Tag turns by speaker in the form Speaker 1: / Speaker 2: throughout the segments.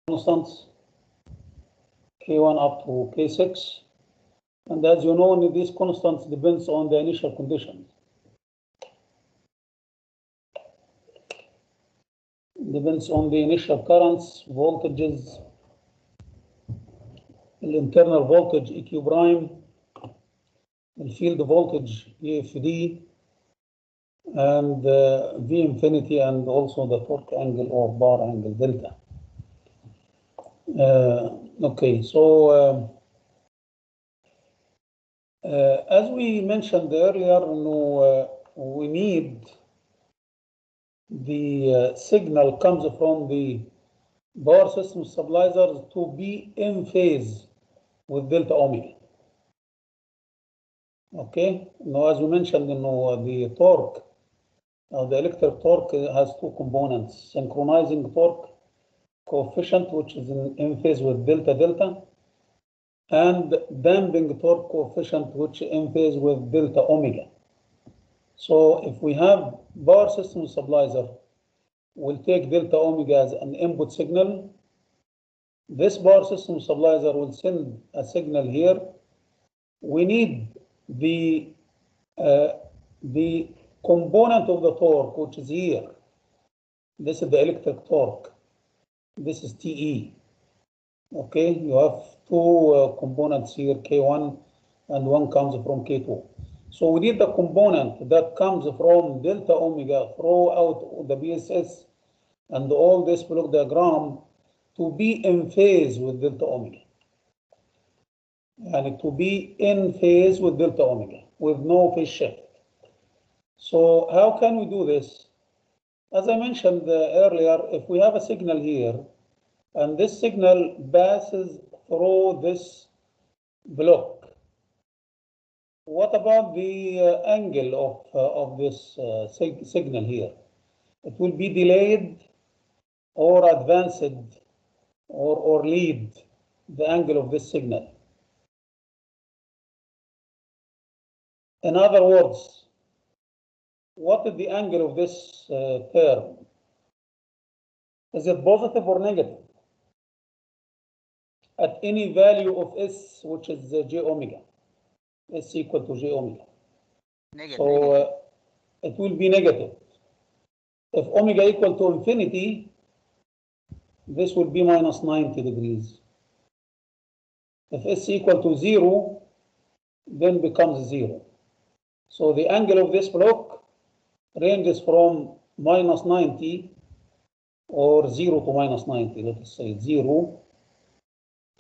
Speaker 1: constants K1 up to K6. And as you know, these constants depends on the initial conditions. Depends on the initial currents, voltages, the internal voltage EQ prime, the field voltage EFD, and V infinity, and also the torque angle or bar angle delta. Okay, so as we mentioned earlier, we need the signal comes from the power system stabilizers to be in phase with delta omega. Okay, now as we mentioned, the torque, the electric torque has two components: synchronizing torque coefficient, which is in phase with delta delta, and damping torque coefficient, which is in phase with delta omega. So if we have power system stabilizer, we'll take delta omega as an input signal. This power system stabilizer will send a signal here. We need the component of the torque, which is here. This is the electric torque. This is TE. Okay, you have two components here, K1, and one comes from K2. So we need the component that comes from delta omega throughout the BSS and all this block diagram to be in phase with delta omega. And to be in phase with delta omega with no phase shift. So how can we do this? As I mentioned earlier, if we have a signal here, and this signal passes through this block, what about the angle of this signal here? It will be delayed or advanced or lead the angle of this signal. In other words, what is the angle of this term? Is it positive or negative? At any value of S, which is j omega. S equal to j omega.
Speaker 2: Negative.
Speaker 1: So it will be negative. If omega equal to infinity, this will be minus 90 degrees. If S equal to 0, then becomes 0. So the angle of this block ranges from minus 90 or 0 to minus 90. Let us say 0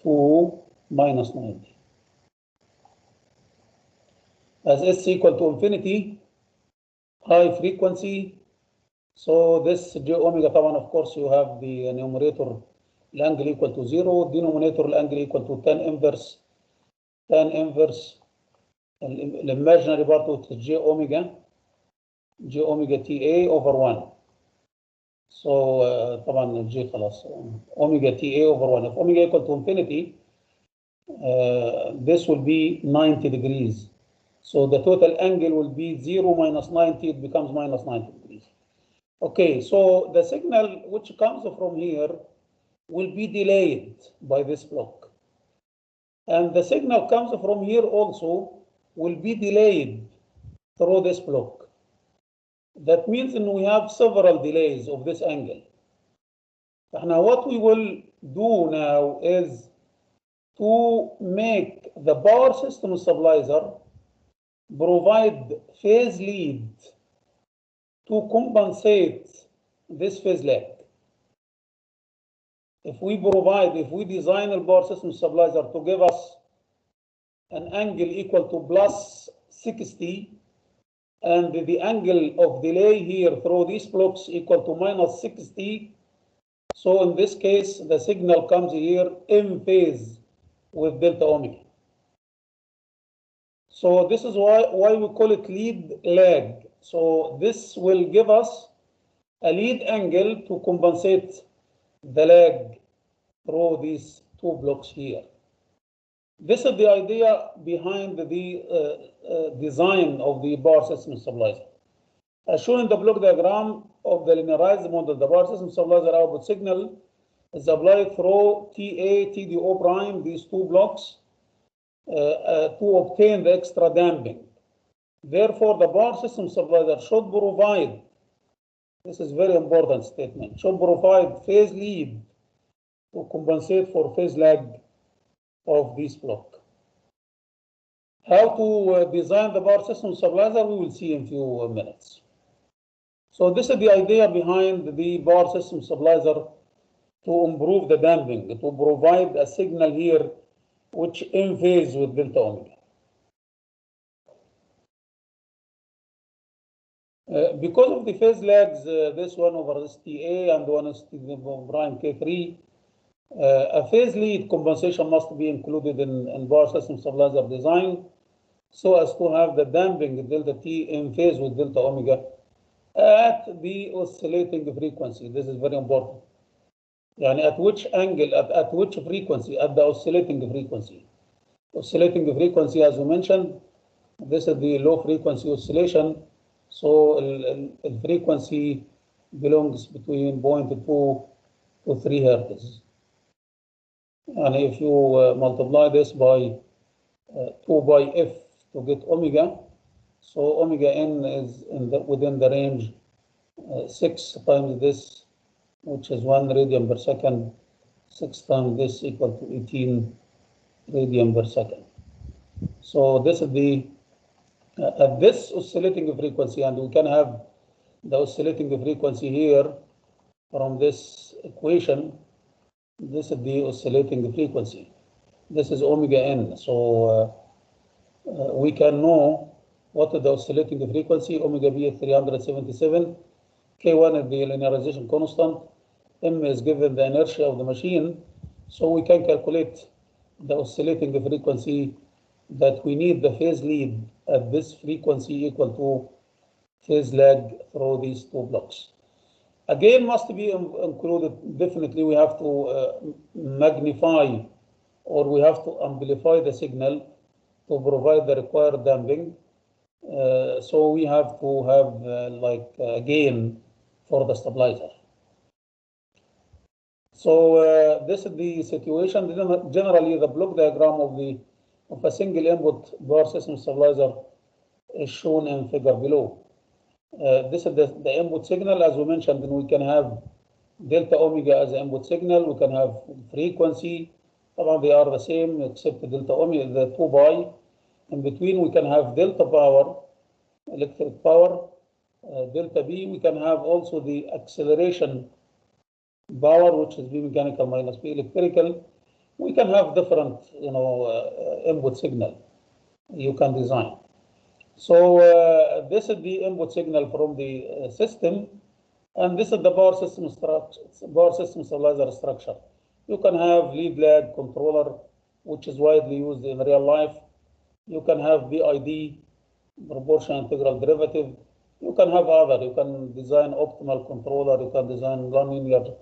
Speaker 1: to minus 90. As S equal to infinity, high frequency, so this j omega طبعا of course you have the numerator الانجل equal to 0, denominator الانجل equal to tan inverse imaginary part of j omega ta over 1. So طبعا j خلاص omega ta over 1. If omega equal to infinity, this will be 90 degrees. So the total angle will be 0 minus 90, it becomes minus 90 degrees. Okay, so the signal which comes from here will be delayed by this block. And the signal comes from here also will be delayed through this block. That means that we have several delays of this angle. Now what we will do now is to make the power system stabilizer provide phase lead to compensate this phase lag. If we design a power system stabilizer to give us an angle equal to plus 60 and the angle of delay here through these blocks equal to minus 60, so in this case the signal comes here in phase with delta omega. So this is why we call it lead lag. So this will give us a lead angle to compensate the lag through these two blocks here. This is the idea behind the design of the power system stabilizer. As shown in the block diagram of the linearized model, the power system stabilizer output signal is applied through TA, TDO prime, these two blocks, to obtain the extra damping. Therefore, the power system stabilizer should provide, this is very important statement, should provide phase lead to compensate for phase lag of this block. How to design the power system stabilizer, we will see in a few minutes. So this is the idea behind the power system stabilizer, to improve the damping, to provide a signal here which in phase with delta omega. Because of the phase lags, this one over this TA and one is prime K3, a phase lead compensation must be included in power system stabilizer design, so as to have the damping delta T in phase with delta omega at the oscillating frequency. This is very important. Yani at which angle, at which frequency? At the oscillating frequency. Oscillating frequency, as we mentioned, this is the low frequency oscillation. So the frequency belongs between 0.2 to 3 hertz. And if you multiply this by 2 by f to get omega, so omega n is within the range 6 times this, which is 1 radian per second. 6 times this equal to 18 radian per second. So this is the at this oscillating frequency, and we can have the oscillating frequency here from this equation. This is the oscillating frequency. This is omega n. So we can know what is the oscillating frequency. Omega b is 377. K1 is the linearization constant. M is given the inertia of the machine. So we can calculate the oscillating frequency that we need the phase lead at this frequency equal to phase lag through these two blocks. Again, must be included, definitely we have to magnify, or we have to amplify the signal to provide the required damping. So we have to have like a gain for the stabilizer. So this is the situation. Generally, the block diagram of a single input power system stabilizer is shown in figure below. This is the input signal. As we mentioned, we can have delta omega as an input signal. We can have frequency. They are the same except delta omega, the 2 pi. In between, we can have delta power, electric power, delta B. We can have also the acceleration power, which is B mechanical minus B electrical. We can have different, input signal you can design. So this is the input signal from the system, and this is the power system structure, power system stabilizer structure. You can have lead lag controller, which is widely used in real life. You can have PID, proportional integral derivative. You can have other. You can design optimal controller. You can design nonlinear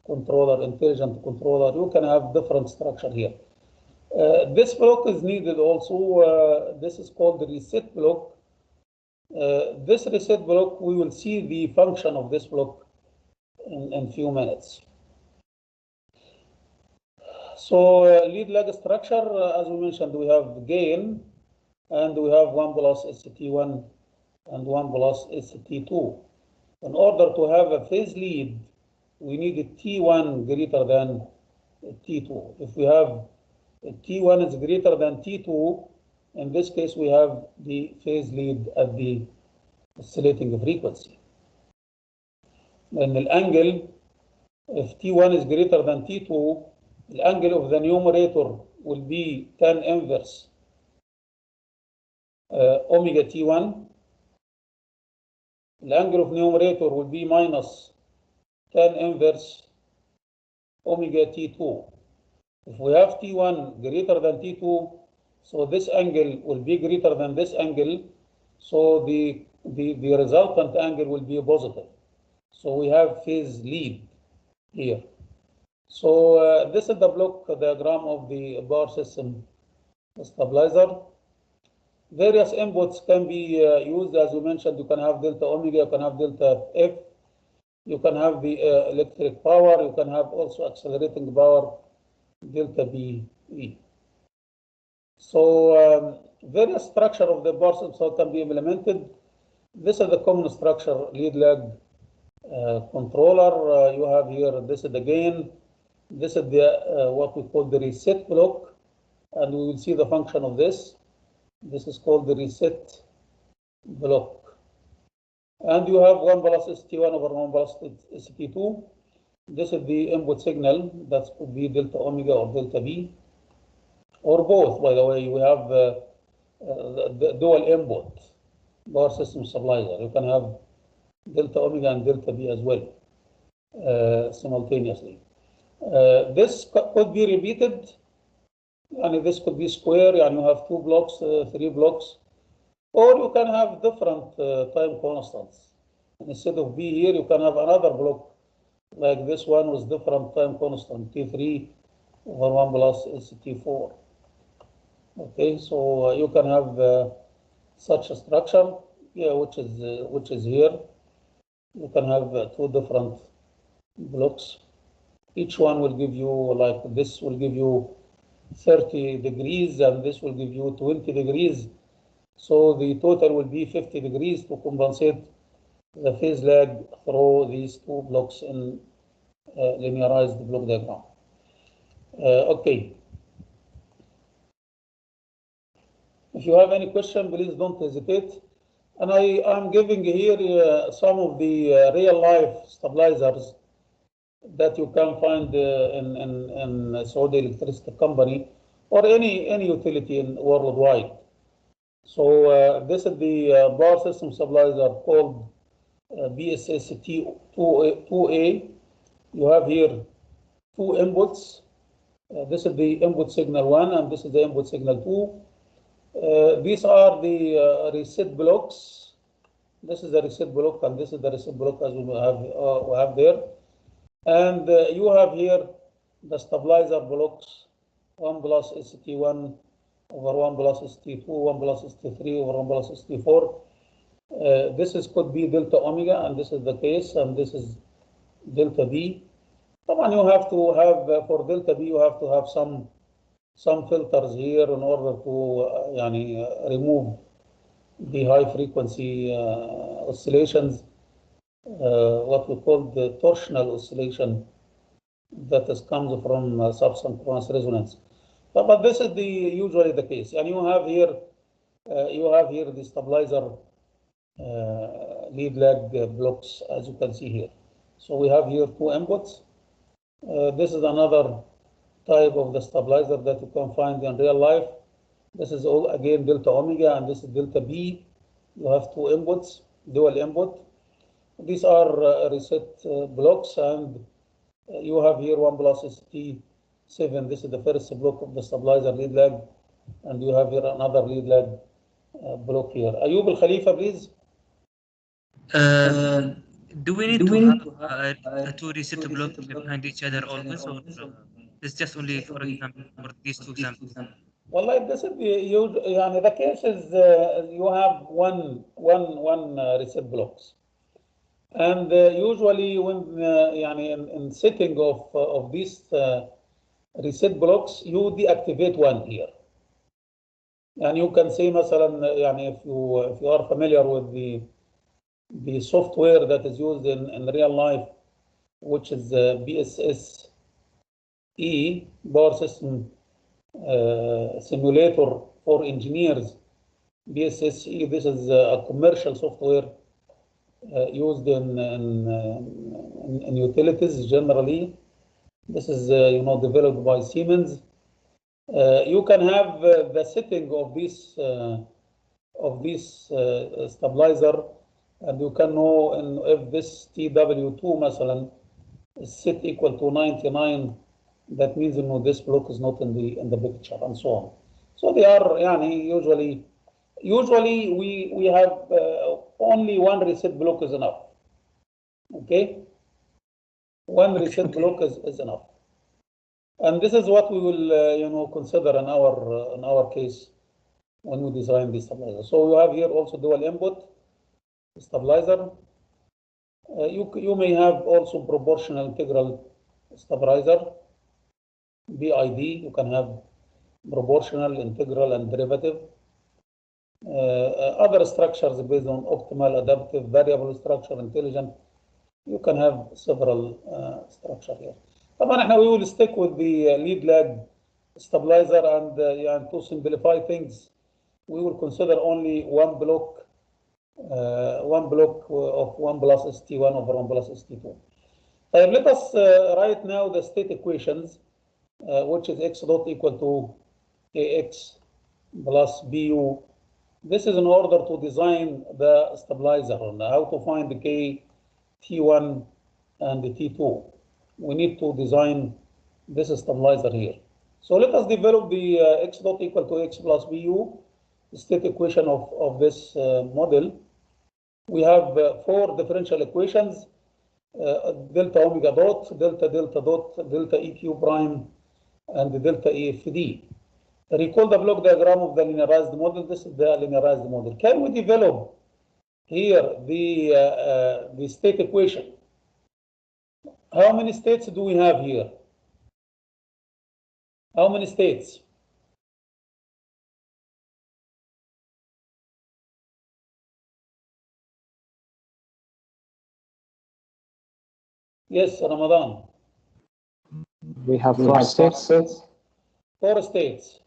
Speaker 1: controller, intelligent controller. You can have different structure here. This block is needed also. This is called the reset block. This reset block, we will see the function of this block in a few minutes. So lead lag structure, as we mentioned, we have gain, and we have 1 plus ST1 and 1 plus ST2. In order to have a phase lead, we need a T1 greater than T2. If we have T1 is greater than T2, in this case we have the phase lead at the oscillating frequency. And the angle, if T1 is greater than T2, the angle of the numerator will be tan inverse omega T1. The angle of numerator will be minus tan inverse omega T2. If we have T1 greater than T2, so this angle will be greater than this angle, so the resultant angle will be positive. So we have phase lead here. So this is the block diagram of the power system stabilizer. Various inputs can be used, as we mentioned. You can have delta omega, you can have delta F. You can have the electric power. You can have also accelerating power, delta B E. So various structure of the power system can be implemented. This is the common structure, lead lag controller. You have here, this is the gain. This is the what we call the reset block, and we will see the function of this. This is called the reset block. And you have 1 plus ST1 over 1 plus ST2. This is the input signal. That could be delta omega or delta B, or both, by the way. We have the dual input power system stabilizer. You can have delta omega and delta B as well simultaneously. This could be repeated, and this could be square, and you have 2 blocks, 3 blocks, or you can have different time constants. Instead of B here, you can have another block like this one with different time constant, T3 over 1 plus ST4. Okay, so you can have such a structure, yeah, which is here. You can have 2 different blocks. Each one will give you, like this will give you 30 degrees, and this will give you 20 degrees. So the total will be 50 degrees to compensate the phase lag through these 2 blocks in linearized block diagram. Okay. If you have any question, please don't hesitate. And I'm giving here some of the real-life stabilizers that you can find in Saudi Electricity Company or any utility in worldwide. So this is the power system stabilizer called BSST2A. You have here 2 inputs. This is the input signal 1, and this is the input signal 2. These are the reset blocks. This is the reset block, and this is the reset block as we have there. And you have here the stabilizer blocks, 1 plus ST1 over 1 plus ST2, 1 plus ST3 over 1 plus ST4. This could be delta omega, and this is the case, and this is delta B. And you have to have, for delta B, you have to have some filters here in order to remove the high frequency oscillations, what we call the torsional oscillation that comes from subsynchronous resonance. But this is usually the case. And you have here the stabilizer lead lag blocks, as you can see here. So we have here 2 inputs. This is another type of the stabilizer that you can find in real life. This is all again delta omega, and this is delta B. You have 2 inputs, dual input. These are reset blocks, and you have here 1 plus ST7. This is the first block of the stabilizer lead lag, and you have here another lead lag block here. Ayub Al Khalifa, please.
Speaker 2: Do we need to have 2 reset blocks behind each other always, or it's just only, for example, for these 2 examples?
Speaker 1: Well, like this is the case is you have one reset blocks, and usually when in setting of these reset blocks, you deactivate one here. And you can say, مثلا, if you are familiar with the software that is used in real life, which is BSSE, Power System Simulator for Engineers. BSSE, this is a commercial software used in utilities generally. This is developed by Siemens. You can have the setting of this stabilizer, and you can know if this TW2 مثلا is set equal to 99, that means this block is not in the picture, and so on. So they are usually we have only one reset block is enough. Okay, one reset block is enough, and this is what we will consider in our case when we design the stabilizer. So you have here also dual input stabilizer, You may have also proportional integral stabilizer, BID. You can have proportional, integral, and derivative. Other structures based on optimal, adaptive, variable structure, intelligent. You can have several structure here. طبعا احنا we will stick with the lead lag stabilizer, and يعني to simplify things we will consider only one block of 1 plus ST1 over 1 plus ST2. Let us write now the state equations, which is x dot equal to AX plus BU. This is in order to design the stabilizer, and how to find the K, T1 and the T2. We need to design this stabilizer here. So let us develop the x dot equal to x plus BU, the state equation of this model. We have 4 differential equations, delta omega dot, delta delta dot, delta EQ prime, and delta EFD. Recall the block diagram of the linearized model. This is the linearized model. Can we develop here the state equation? How many states do we have here? How many states? Yes, Ramadan.
Speaker 3: We have 4 states.
Speaker 1: 4 states.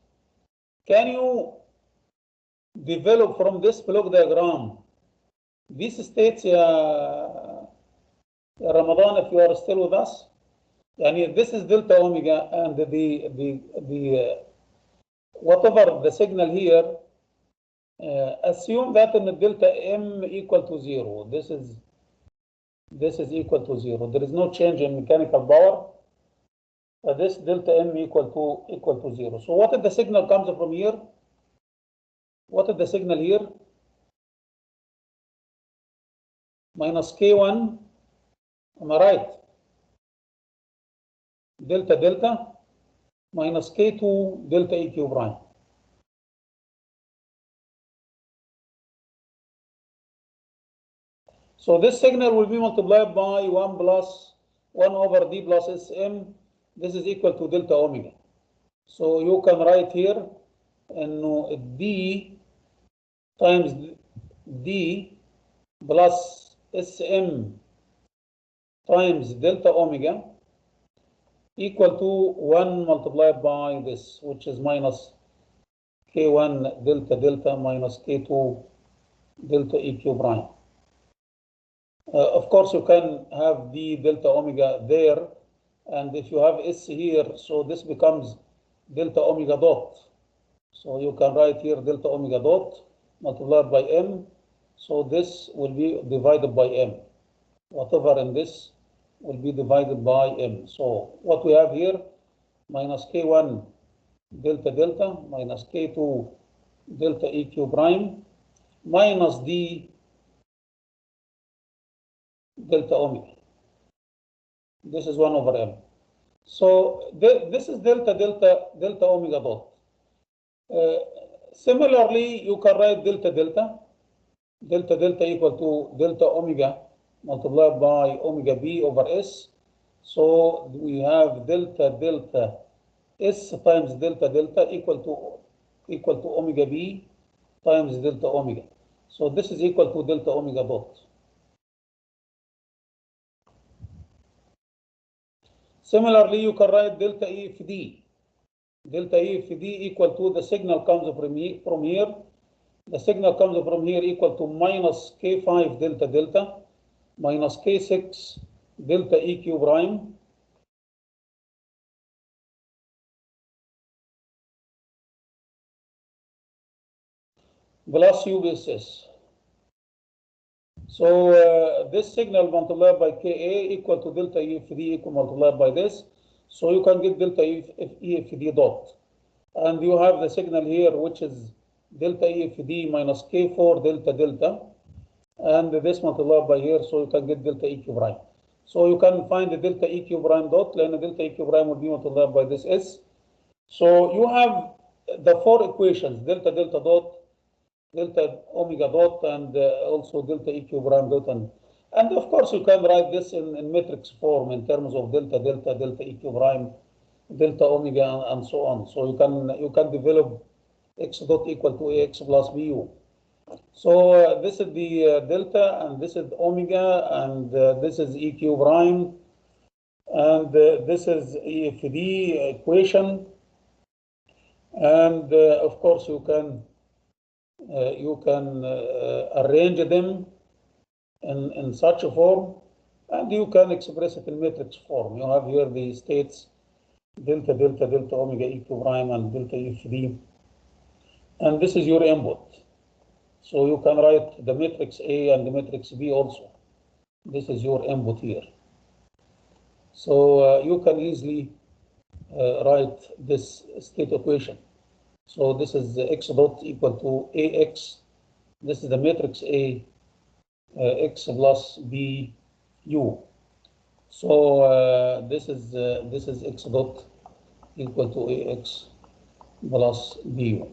Speaker 1: Can you develop from this block diagram these states, Ramadan, if you are still with us? Yani this is delta omega, and the whatever the signal here, assume that in the delta M equal to 0. This is equal to 0. There is no change in mechanical power. This delta M equal to 0. So what if the signal comes from here? What is the signal here? Minus K1, am I right? Delta delta minus K2 delta EQ prime. So this signal will be multiplied by 1 over D plus SM. This is equal to delta omega. So you can write here and D times D plus SM times delta omega equal to 1 multiplied by this, which is minus K1 delta delta minus K2 delta EQ prime. Of course, you can have D delta omega there, and if you have S here, so this becomes delta omega dot. So you can write here delta omega dot multiplied by M. So this will be divided by M. Whatever in this will be divided by M. So what we have here, minus K1 delta delta minus K2 delta EQ prime minus D delta omega. This is 1 over M. So this is delta delta omega dot. Similarly, you can write delta delta equal to delta omega multiplied by omega B over S. So we have delta S times delta equal to omega B times delta omega. So this is equal to delta omega dot. Similarly, you can write delta EFD. Delta EFD equal to the signal comes from here. The signal comes from here equal to minus K5 delta delta minus K6 delta EQ prime plus UBSS. So this signal multiplied by Ka equal to delta EFD equal multiplied by this. So you can get delta EFD dot. And you have the signal here, which is delta EFD minus K4 delta delta. And this multiplied by here, so you can get delta EQ prime. So you can find the delta EQ prime dot, and delta EQ prime will be multiplied by this S. So you have the 4 equations, delta delta dot, delta omega dot, and also delta EQ prime dot. And And of course, you can write this in matrix form in terms of delta, delta, delta EQ prime, delta omega, and so on. So you can develop x dot equal to ax plus bu. So this is the delta, and this is omega, and this is EQ prime, and this is EFD equation. And of course, you can arrange them in such a form, and you can express it in matrix form. You have here the states delta, delta, delta omega EQ prime, and delta EFD. And this is your input. So you can write the matrix A and the matrix B also. This is your input here. So you can easily write this state equation. So this is x dot equal to ax. This is the matrix A, x plus b u. So this is x dot equal to ax plus bu.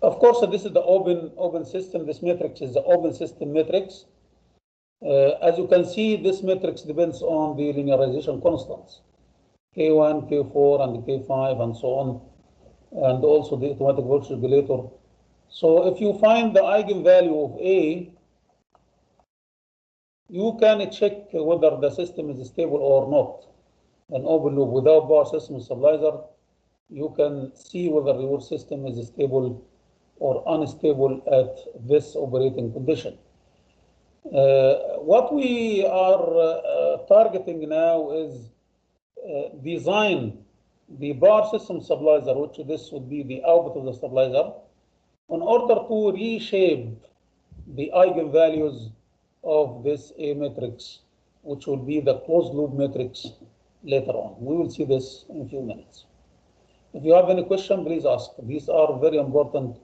Speaker 1: Of course, this is the open system. This matrix is the open system matrix. As you can see, this matrix depends on the linearization constants, K1, K4, and K5, and so on, and also the automatic voltage regulator. So if you find the eigenvalue of A, you can check whether the system is stable or not. An open loop without power system stabilizer, you can see whether your system is stable or unstable at this operating condition. What we are targeting now is design the power system stabilizer, which this would be the output of the stabilizer, in order to reshape the eigenvalues of this A matrix, which will be the closed loop matrix later on. We will see this in a few minutes. If you have any question, please ask. These are very important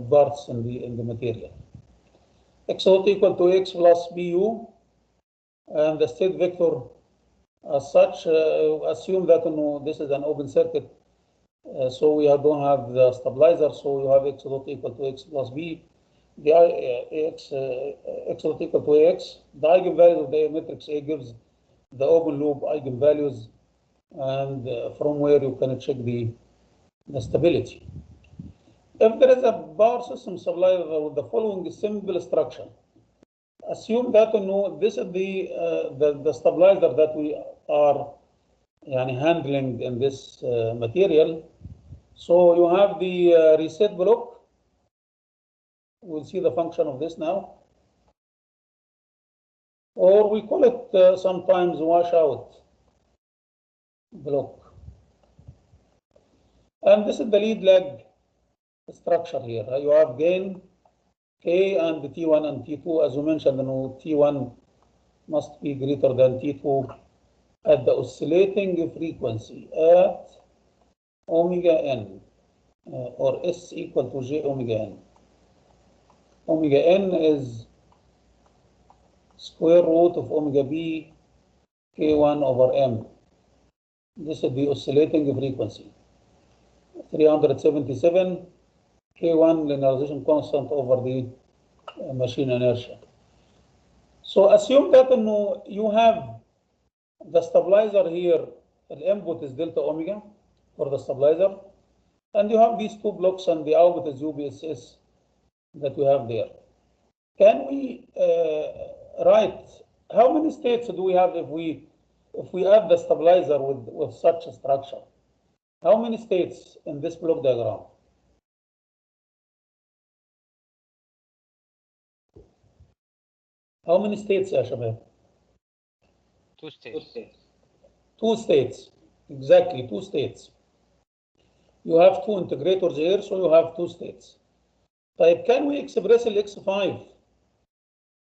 Speaker 1: parts in the material. X dot equal to x plus bu, and the state vector as such, assume that this is an open circuit, so we don't have the stabilizer, so you have x dot equal to x plus b. The x dot equal to ax. The eigenvalues of the matrix A gives the open loop eigenvalues, and from where you can check the stability. If there is a power system stabilizer with the following simple structure, assume that this is the stabilizer that we are handling in this material. So you have the reset block. We'll see the function of this now. Or we call it sometimes washout block. And this is the lead lag structure here. You have gain K and T1 and T2. As we mentioned, T1 must be greater than T2 at the oscillating frequency at omega n, or S equal to J omega n. Omega n is square root of omega b K1 over m. This is the oscillating frequency. 377 K1 linearization constant over the machine inertia. So assume that you have the stabilizer here, the input is delta omega for the stabilizer, and you have these two blocks, and the output is UBSS that you have there. Can we write how many states do we have if we add the stabilizer with such a structure? How many states in this block diagram? How many states, ya shabab?
Speaker 4: 2 states.
Speaker 1: 2 states, exactly 2 states. You have 2 integrators here, so you have 2 states. Type, can we express the x5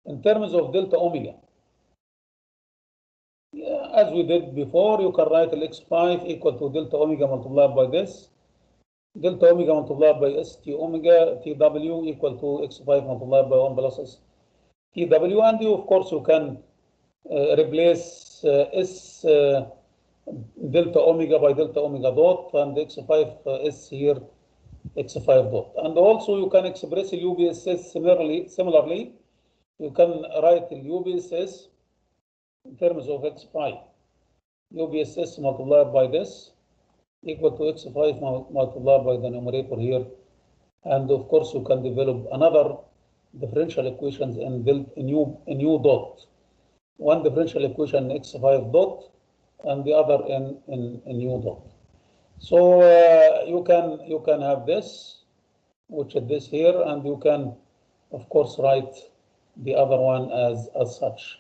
Speaker 1: in terms of delta omega? Yeah, as we did before, you can write x5 equal to delta omega multiplied by this, delta omega multiplied by st omega tw equal to x5 multiplied by 1 plus s tw, and you, of course, you can replace s delta omega by delta omega dot, and x5 s here x5 dot. And also you can express UBSS similarly you can write the UBSS in terms of x5. UBSS multiplied by this equal to x5 multiplied by the numerator here. And of course, you can develop another differential equations and build a new dot. One differential equation x5 dot and the other in new dot. So you can have this, which is this here, and you can of course write the other one as such.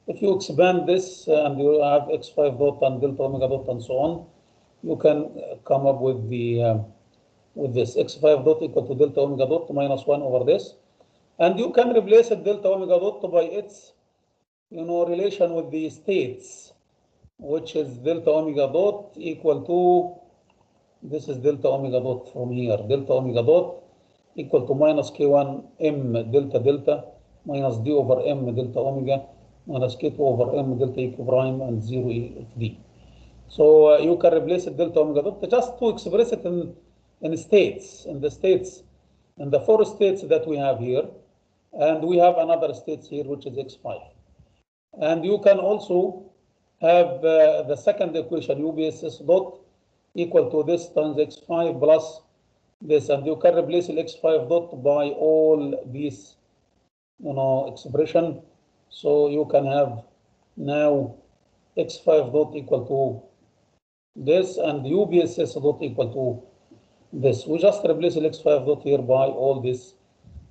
Speaker 1: If you expand this and you have x5 dot and delta omega dot and so on, you can come up with the with this x5 dot equal to delta omega dot minus 1 over this, and you can replace it delta omega dot by its relation with the states, which is delta omega dot equal to, this is delta omega dot from here, delta omega dot equal to minus k1 m delta delta minus d over m delta omega minus k2 over m delta eq prime and 0 e of d. So you can replace it delta omega dot just to express it in states, in the four states that we have here, and we have another states here which is x5. And you can also have the second equation UBSS dot equal to this times x5 plus this, and you can replace the x5 dot by all these expression. So you can have now x5 dot equal to this and UBSS dot equal to this. We just replace the x5 dot here by all this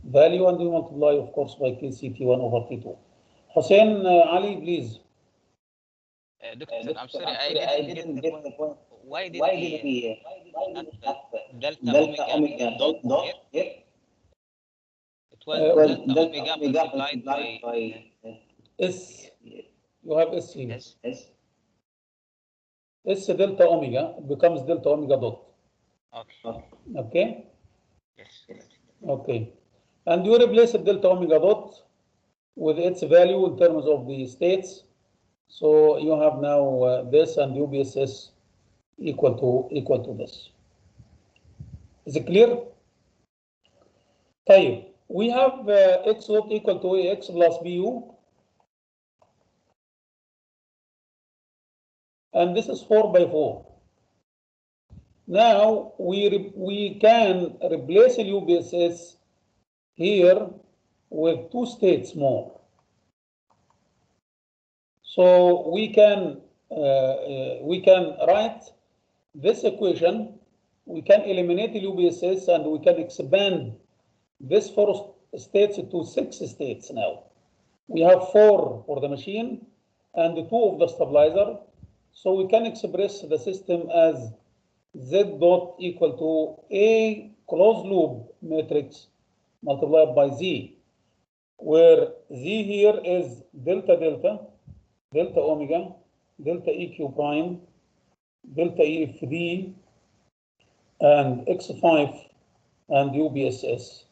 Speaker 1: value, and we multiply of course by KCT1 over T2. Hussein Ali, please.
Speaker 4: Doctor, I'm sorry, I didn't get the point. Why did we not delta omega dot here? It was delta omega multiplied by
Speaker 1: S. You have S here.
Speaker 4: S.
Speaker 1: S delta omega becomes delta omega dot.
Speaker 4: Okay.
Speaker 1: Okay?
Speaker 4: Yes.
Speaker 1: Okay. And you replace the delta omega dot with its value in terms of the states. So you have now this and UBSS equal to this. Is it clear? طيب, we have x dot equal to ax plus bu, and this is 4 by 4. Now we can replace the UBSS here with two states more. So we can write this equation. We can eliminate the UBSS and we can expand this 4 states to 6 states now. We have 4 for the machine and 2 of the stabilizer. So we can express the system as Z dot equal to A closed loop matrix multiplied by Z, where Z here is delta delta, delta omega, delta EQ prime, delta EFD, and X5 and UBSS.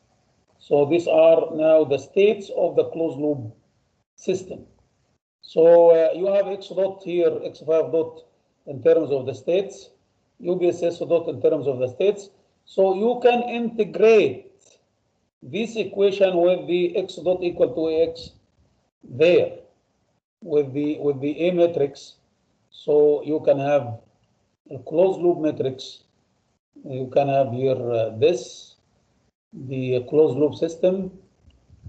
Speaker 1: So these are now the states of the closed loop system. So you have X dot here, X5 dot in terms of the states, UBSS dot in terms of the states. So you can integrate this equation with the X dot equal to AX there with the A matrix. So you can have a closed loop matrix. You can have here the closed loop system,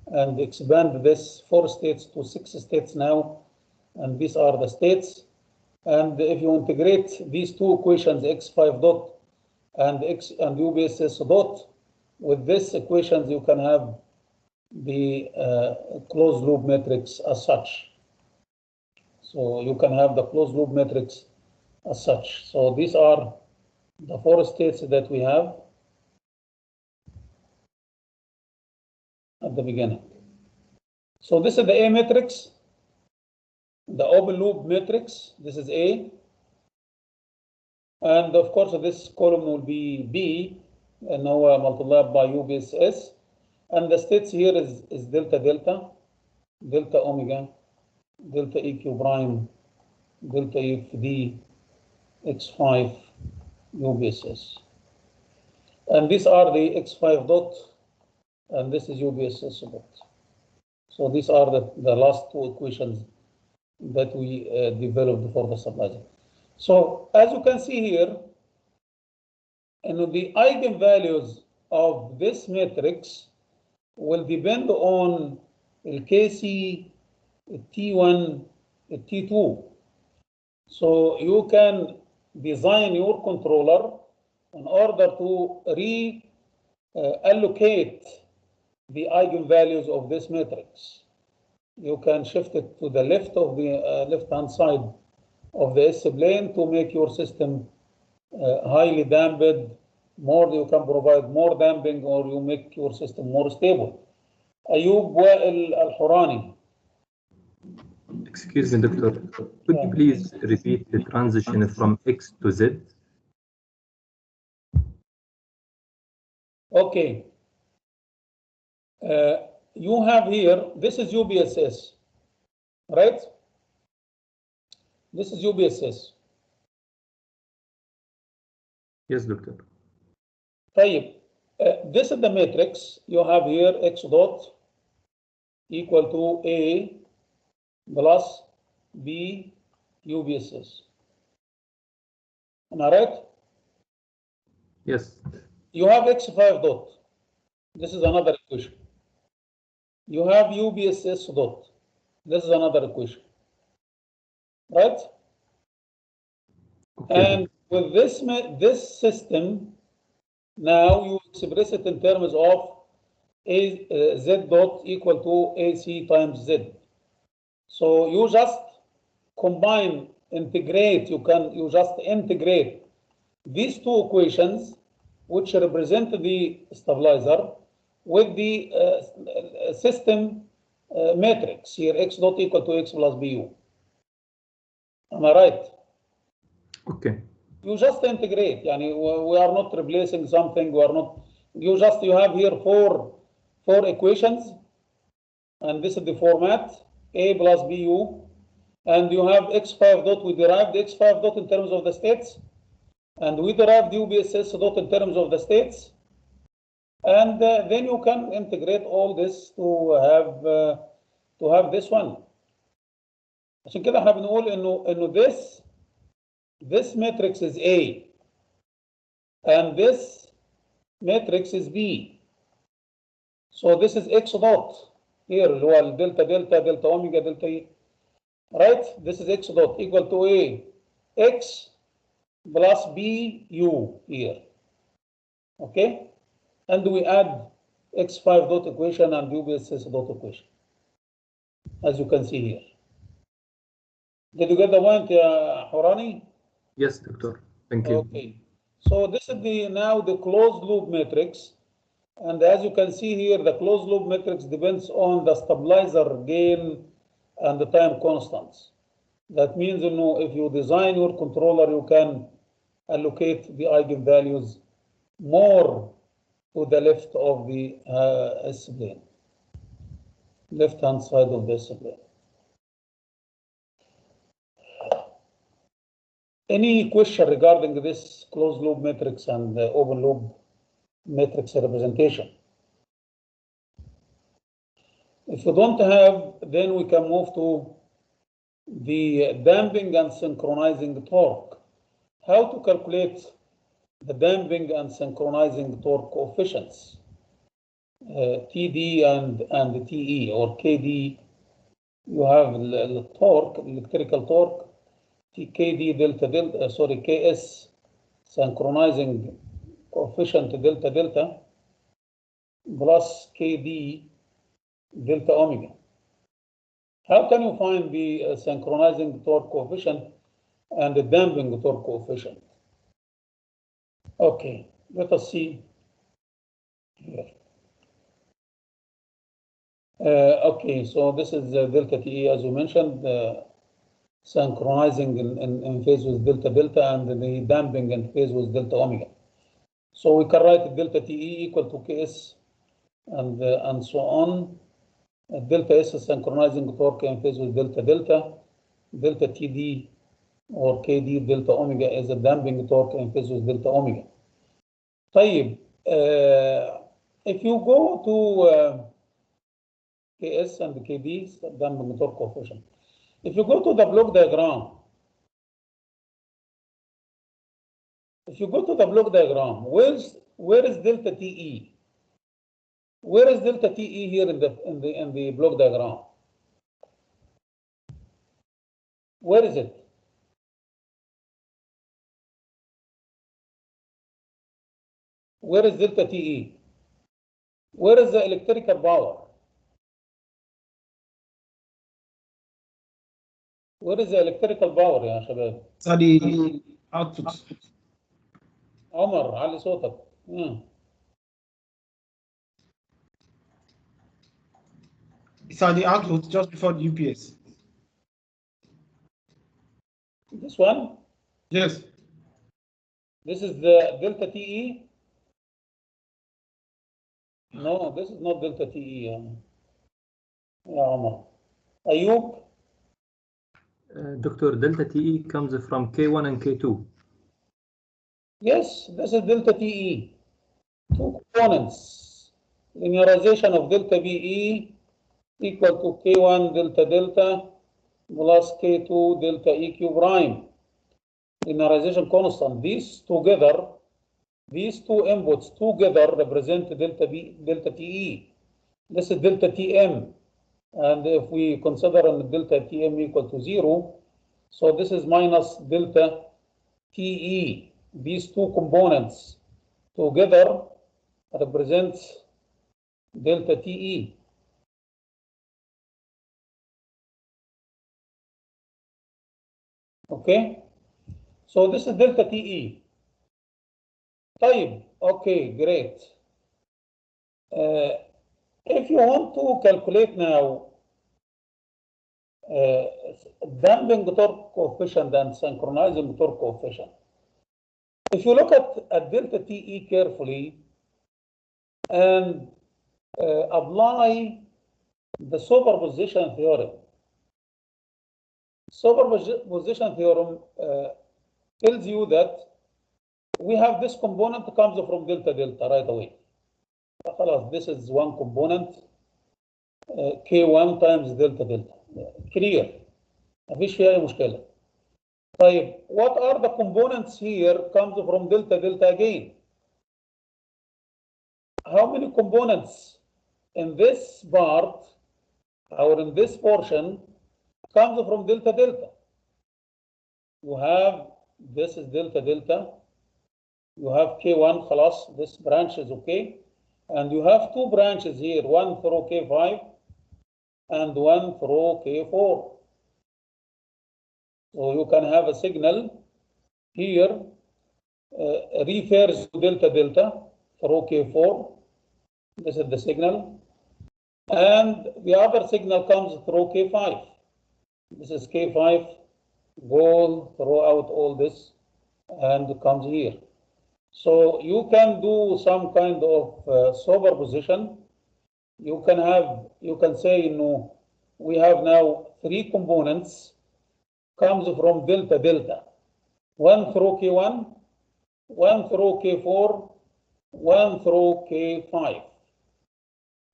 Speaker 1: and expand this 4 states to 6 states now, and these are the states. And if you integrate these two equations, X5 dot and UBSS dot, with this equations you can have the closed loop matrix as such. So you can have the closed loop matrix as such. So these are the 4 states that we have at the beginning. So this is the A matrix, the open loop matrix. This is A, and of course this column will be B, and now multiplied by UBSS, and the states here is delta delta, delta omega, delta EQ prime, delta EFD, X5, UBSS, and these are the X5 dot, and this is UBSS dot. So these are the last two equations that we developed for the stabilizer. So as you can see here, and the eigenvalues of this matrix will depend on the Kc, T1, T2. So you can design your controller in order to allocate the eigenvalues of this matrix. You can shift it to the left of the left-hand side of the S-plane to make your system highly damped. You can provide more damping, or you make your system more stable. Ayub Wael Al-Hurani.
Speaker 5: Excuse me, Doctor. Could you please repeat the transition from X to Z?
Speaker 1: Okay. You have here, this is UBSS, right? This is UBSS.
Speaker 5: Yes, Doctor.
Speaker 1: طيب, this is the matrix. You have here X dot equal to A plus B UBSS. Am I right?
Speaker 5: Yes.
Speaker 1: You have X5 dot. This is another equation. You have UBSS dot. This is another equation. Right?
Speaker 5: Okay.
Speaker 1: And with this system, now you express it in terms of Z dot equal to AC times Z. So you just integrate, you just integrate these two equations, which represent the stabilizer, with the system matrix here, X dot equal to X plus BU. Am I right?
Speaker 5: Okay.
Speaker 1: You just integrate. Yani, we are not replacing something. We are not. You have here four equations, and this is the format A plus BU, and you have X5 dot. We derived X5 dot in terms of the states, and we derived UBSS dot in terms of the states, and then you can integrate all this to have this one. عشان كده احنا بنقول انه this matrix is A and this matrix is B. So this is X dot here اللي هو delta delta delta omega delta E. Right? This is X dot equal to A X plus B U here. Okay? And we add X5 dot equation and UBSS dot equation, as you can see here. Did you get the point, Hurani?
Speaker 5: Yes, Doctor. Thank you.
Speaker 1: Okay. So this is now the closed loop matrix. And as you can see here, the closed loop matrix depends on the stabilizer gain and the time constants. That means, if you design your controller, you can allocate the eigenvalues more to the left of the S-plane, left-hand side of the S-plane. Any question regarding this closed loop matrix and the open loop matrix representation? If you don't have, then we can move to the damping and synchronizing torque. How to calculate the damping and synchronizing torque coefficients, TD and TE, or KD. You have the torque, electrical torque, KD delta delta, KS synchronizing coefficient delta delta plus KD delta omega. How can you find the synchronizing torque coefficient and the damping torque coefficient? Okay, let us see here. Okay, so this is delta TE, as you mentioned, synchronizing in phase with delta delta, and the damping in phase with delta omega. So we can write delta TE equal to KS and so on. Delta S is synchronizing torque in phase with delta delta. Delta TD or KD delta omega is a damping torque in phase with delta omega. طيب, if you go Ks and Kd damping torque coefficient. If you go to the block diagram, where is delta TE? Where is delta TE here in the block diagram? Where is it? Where is delta TE? Where is the electrical power? Where is the electrical power يا شباب؟
Speaker 6: study output.
Speaker 1: عمر علي صوتك.
Speaker 6: Study output just before the UPS.
Speaker 1: This one?
Speaker 6: Yes.
Speaker 1: This is the delta TE? No, this is not delta TE. يا عمر. Ayub?
Speaker 5: Dr. Delta TE comes from K1 and K2.
Speaker 1: Yes, this is delta TE. Two components. Linearization of delta BE equal to K1 delta delta plus K2 delta EQ prime. Linearization constant. These two inputs together represent delta TE. This is delta TM. And if we consider delta TM equal to 0, so this is minus delta TE. These two components together represent delta TE. Okay, so this is delta TE. طيب, okay, great. If you want to calculate now damping torque coefficient and synchronizing torque coefficient, if you look at delta TE carefully and apply the superposition theorem. Superposition theorem tells you that we have this component comes from delta delta right away. This is one component K1 times delta delta. Clear. مفيش فيها أي مشكلة. طيب, what are the components here comes from delta delta again? How many components in this part or in this portion comes from delta delta? You have, this is delta delta. You have K1 خلاص, this branch is okay. And you have two branches here, one through K5 and one through K4. So you can have a signal here refers to delta delta through K4. This is the signal. And the other signal comes through K5. This is K5, goes throughout all this and comes here. So you can do some kind of superposition. You can say, we have now three components comes from delta delta. One through K1, one through K4, one through K5.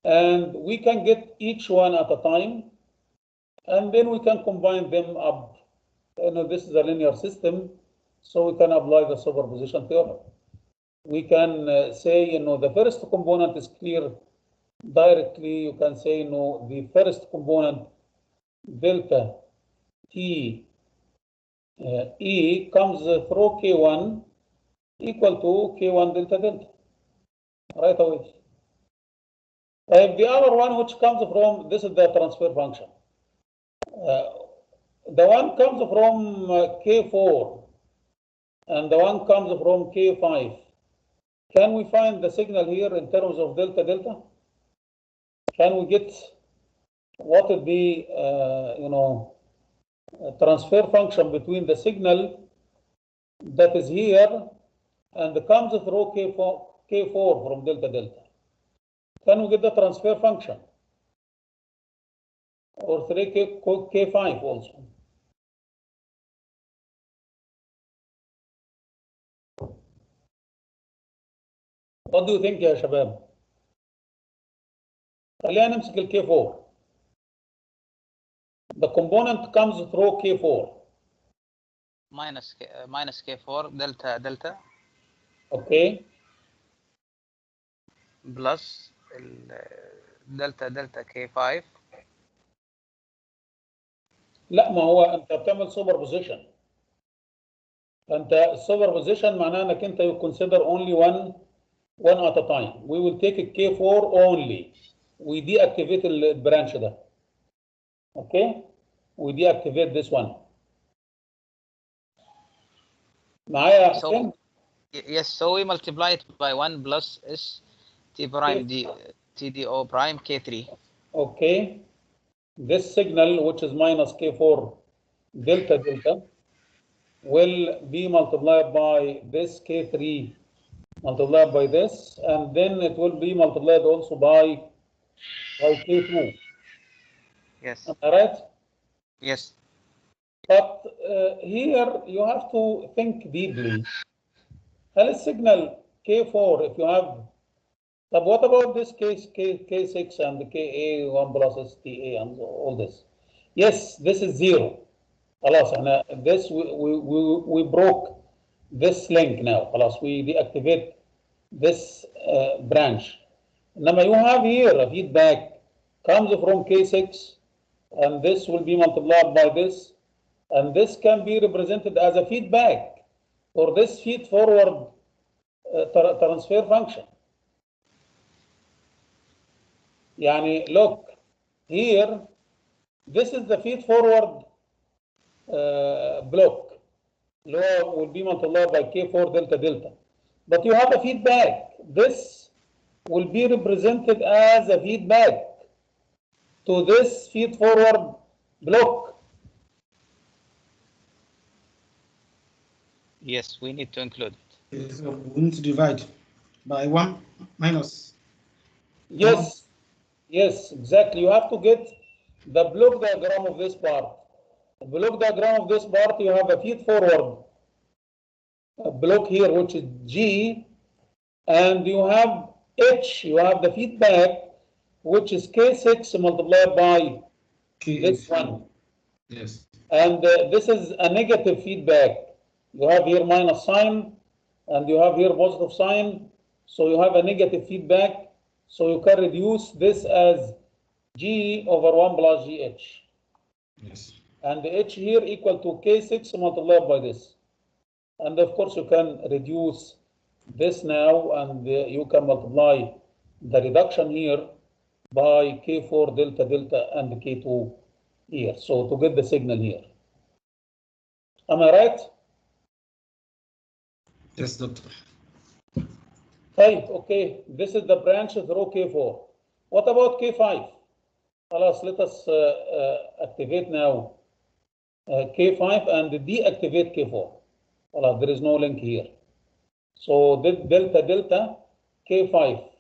Speaker 1: And we can get each one at a time, and then we can combine them up. This is a linear system, so we can apply the superposition theorem. We can say, the first component is clear directly. You can say, the first component, delta T E comes through K1 equal to K1 delta delta, right away. The other one which comes from, this is the transfer function. The one comes from K4 and the one comes from K5. Can we find the signal here in terms of delta delta? Can we get what would be, transfer function between the signal that is here and comes through K4 from delta delta? Can we get the transfer function? Or 3K5 also? What do you think يا شباب؟ خلينا نمسك الكي 4. The component comes through K4.
Speaker 4: minus K4 delta
Speaker 1: Okay.
Speaker 4: plus delta K5.
Speaker 1: لا، ما هو انت بتعمل سوبر بوزيشن. فانت السوبر بوزيشن معناه انك انت you consider only one at a time. We will take K4 only. We deactivate البرانش ده. Okay. We deactivate this one. معايا يا حسين؟
Speaker 4: Yes, so we multiply it by 1 plus S T prime D TDO prime K3.
Speaker 1: Okay. This signal, which is minus K4 delta, will be multiplied by this K3 multiplied by this, and then it will be multiplied also by K2.
Speaker 4: Yes.
Speaker 1: Am I right?
Speaker 4: Yes.
Speaker 1: But here you have to think deeply. هل السيجنال K4 if you have طب what about this case K6 and KA1 plus STA and all this? Yes, this is 0. خلاص احنا this we broke this link now. خلاص we deactivate this branch. إنما you have here a feedback comes from K6 and this will be multiplied by this, and this can be represented as a feedback for this feed forward transfer function. يعني look here, this is the feed forward block will be multiplied by K4 delta, but you have a feedback. This will be represented as a feedback to this feed forward block.
Speaker 4: Yes, we need to include it.
Speaker 6: Yes, we need to divide by 1 minus.
Speaker 1: Yes, yes, exactly. You have to get the block diagram of this part. The block diagram of this part, you have a feed forward block here, which is G, and you have H, you have the feedback, which is K6 multiplied by this one.
Speaker 6: Yes.
Speaker 1: And this is a negative feedback. You have here minus sign, and you have here positive sign. So you have a negative feedback. So you can reduce this as G over 1 plus GH.
Speaker 6: Yes.
Speaker 1: And the H here equal to K6 multiplied by this. And of course, you can reduce this now, and you can multiply the reduction here by K4 delta and K2 here. So to get the signal here. Am I right?
Speaker 6: Yes, doctor.
Speaker 1: Right, okay. This is the branch through K4. What about K5? خلاص, let us activate now K5 and deactivate K4. خلاص, there is no link here. So delta K5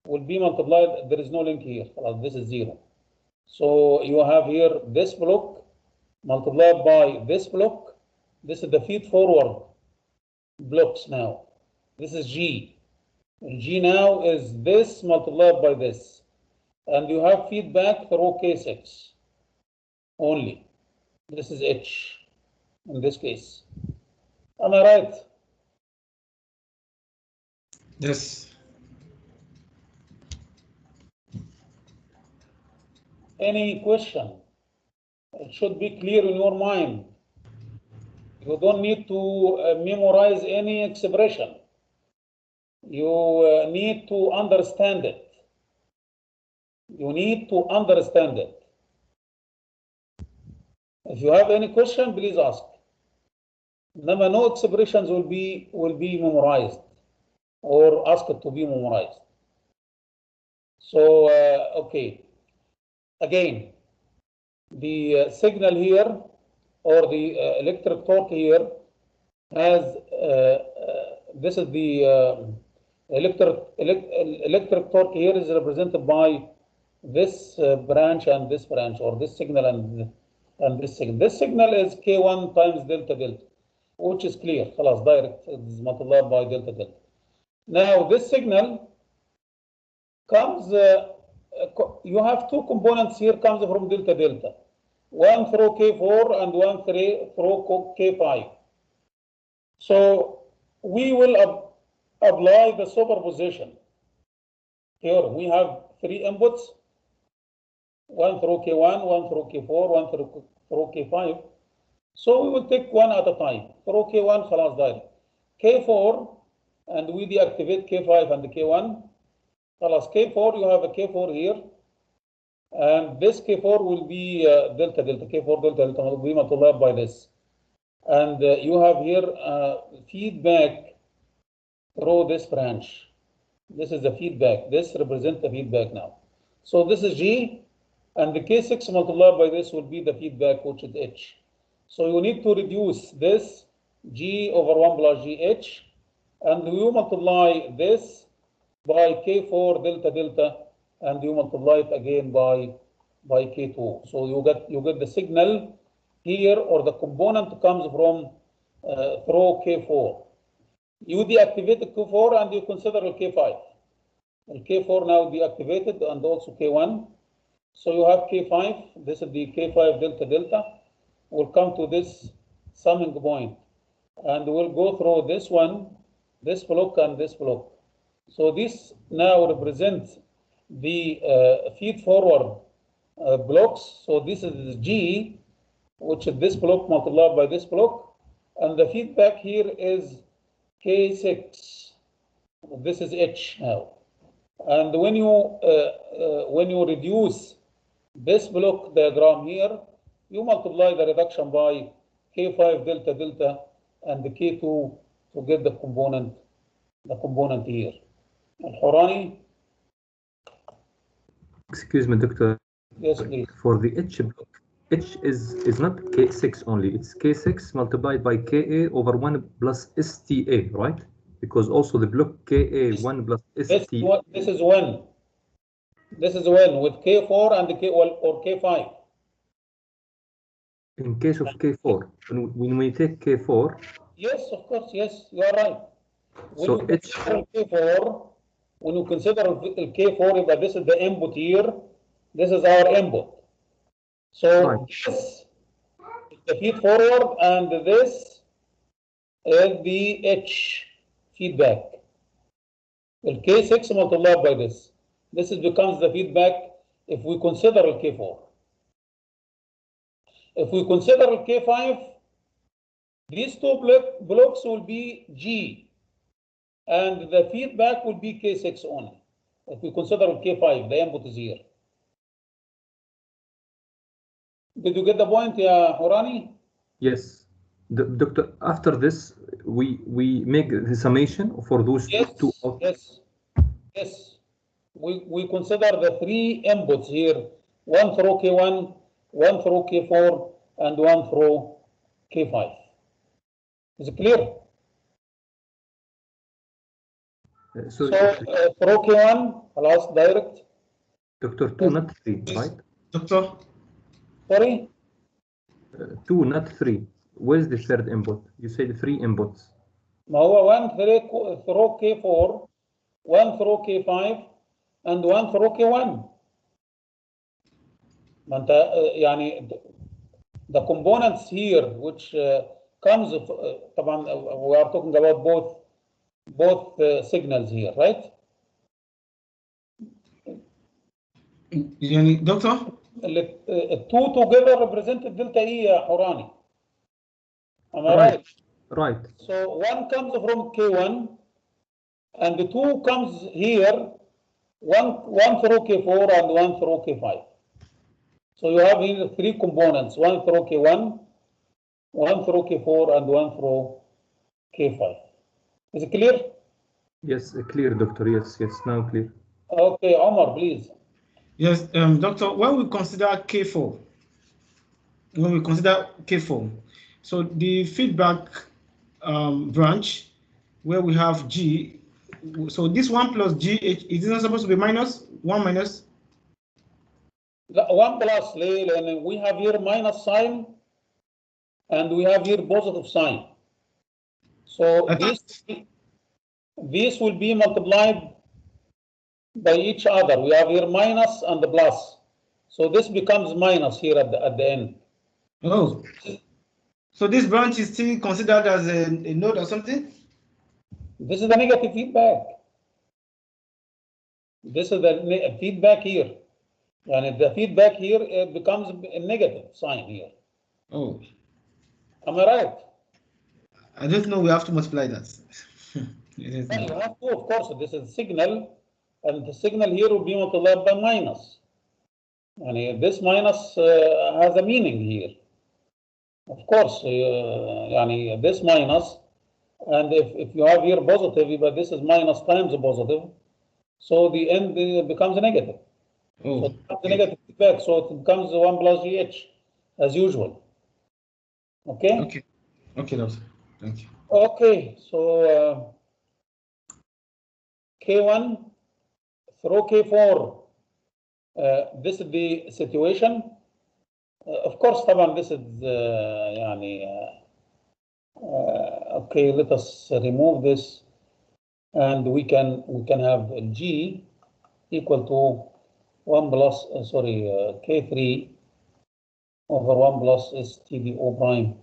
Speaker 1: will be multiplied. There is no link here. خلاص, this is 0. So you have here this block multiplied by this block. This is the feed forward blocks now. This is G. G now is this multiplied by this. And you have feedback through K6 only. This is H in this case. Am I right?
Speaker 6: Yes.
Speaker 1: Any question? It should be clear in your mind. You don't need to memorize any expression. You need to understand it. You need to understand it. If you have any question, please ask. No expressions will be memorized or asked to be memorized. So okay. Again, the signal here or the electric torque here has this is the electric torque here is represented by this branch and this branch, or this signal and this signal. This signal is K1 times delta, which is clear. خلاص, direct is multiplied by delta. Now this signal comes. You have two components here comes from delta. one through K4 and one through K5. So we will apply the superposition. Here we have 3 inputs, one through K1, one through K4, one through K5. So we will take one at a time. Through K1, خلاص داير. K4, and we deactivate K5 and K1. خلاص K4, you have a K4 here. And this K4 will be delta delta, K4 delta delta will be multiplied by this. And you have here feedback through this branch. This is the feedback. This represents the feedback now. So this is G, and the K6 multiplied by this will be the feedback, which is H. So you need to reduce this G over 1 plus GH, and you multiply this by K4 delta delta, and you multiply it again by K2. So you get the signal here, or the component comes from through K4. You deactivate the K4 and you consider the K5. The K4 now deactivated, and also K1. So you have K5. This is the K5 delta delta. We'll come to this summing point, and we'll go through this one, this block, and this block. So this now represents the feed forward blocks. So this is G, which is this block multiplied by this block, and the feedback here is K6. This is H now. And when you reduce this block diagram here, you multiply the reduction by K5 delta delta and the K2 to get the component here. Al-Hourani?
Speaker 5: Excuse me, Doctor.
Speaker 1: Yes, please.
Speaker 5: For the H block, H is not K6 only. It's K6 multiplied by KA over 1 plus STA, right? Because also the block KA 1 plus STA.
Speaker 1: This is 1. This is 1 with K4 and K or K5.
Speaker 5: In case of K4, when we take K4.
Speaker 1: Yes, of course, yes, you are right. When
Speaker 5: So
Speaker 1: you consider K4, when you consider K4, but this is the input here, this is our input. So
Speaker 5: Right.
Speaker 1: this is the feed forward, and this is the H feedback. The K6 multiplied by this. This becomes the feedback if we consider the K4. If we consider the K5, these two blocks will be G, and the feedback will be K6 only. If we consider K5, the input is here. Did you get the point, Hourani?
Speaker 5: Yes. Doctor, after this, we make the summation for those two.
Speaker 1: Yes. We consider the 3 inputs here, one through K1, one through K4, and one through K5. Is it clear?
Speaker 5: So
Speaker 1: through K1, last direct.
Speaker 5: Doctor, 2, not 3, right?
Speaker 6: Doctor?
Speaker 1: Sorry?
Speaker 5: 2, not 3. Where's the third input? You said 3 inputs.
Speaker 1: ما هو 1 through K4, 1 through K5, and 1 through K1. ما انت يعني the components here which comes طبعا we are talking about both signals here, right?
Speaker 6: يعني Doctor?
Speaker 1: Two together represented delta E, Hourani. Am I right?
Speaker 5: Right.
Speaker 1: So 1 comes from K1, and the 2 comes here, one through K4 and 1 through K5. So you have here 3 components, 1 through K1, 1 through K4, and 1 through K5. Is it clear?
Speaker 5: Yes, clear, Doctor. Yes, now clear.
Speaker 1: Okay, Omar, please.
Speaker 6: Yes, Doctor, when we consider K4, so the feedback branch where we have G, so this 1 plus GH, is it not supposed to be minus? 1 minus?
Speaker 1: 1 plus, we have here minus sign, and we have here positive sign. So these will be multiplied by each other. We have here minus and the plus. So this becomes minus here at the end.
Speaker 6: Oh, so this branch is still considered as a node or something?
Speaker 1: This is the negative feedback. This is the feedback here. And the feedback here, it becomes a negative sign here.
Speaker 6: Oh,
Speaker 1: Am I right?
Speaker 6: I don't know. We have to multiply that.
Speaker 1: You have to, of course. This is signal, and the signal here will be multiplied by minus. And this minus has a meaning here. Of course, this minus, and if you have here positive, but this is minus times a positive, so the end becomes a negative.
Speaker 6: Oh,
Speaker 1: so it becomes a negative feedback, so it becomes 1 plus GH as usual. Okay?
Speaker 6: okay. Okay, doctor. Thank you.
Speaker 1: Okay, so K1 through K4. This is the situation. Of course, طبعا this is okay. Let us remove this, and we can have G equal to 1 plus K3 over 1 plus STDO prime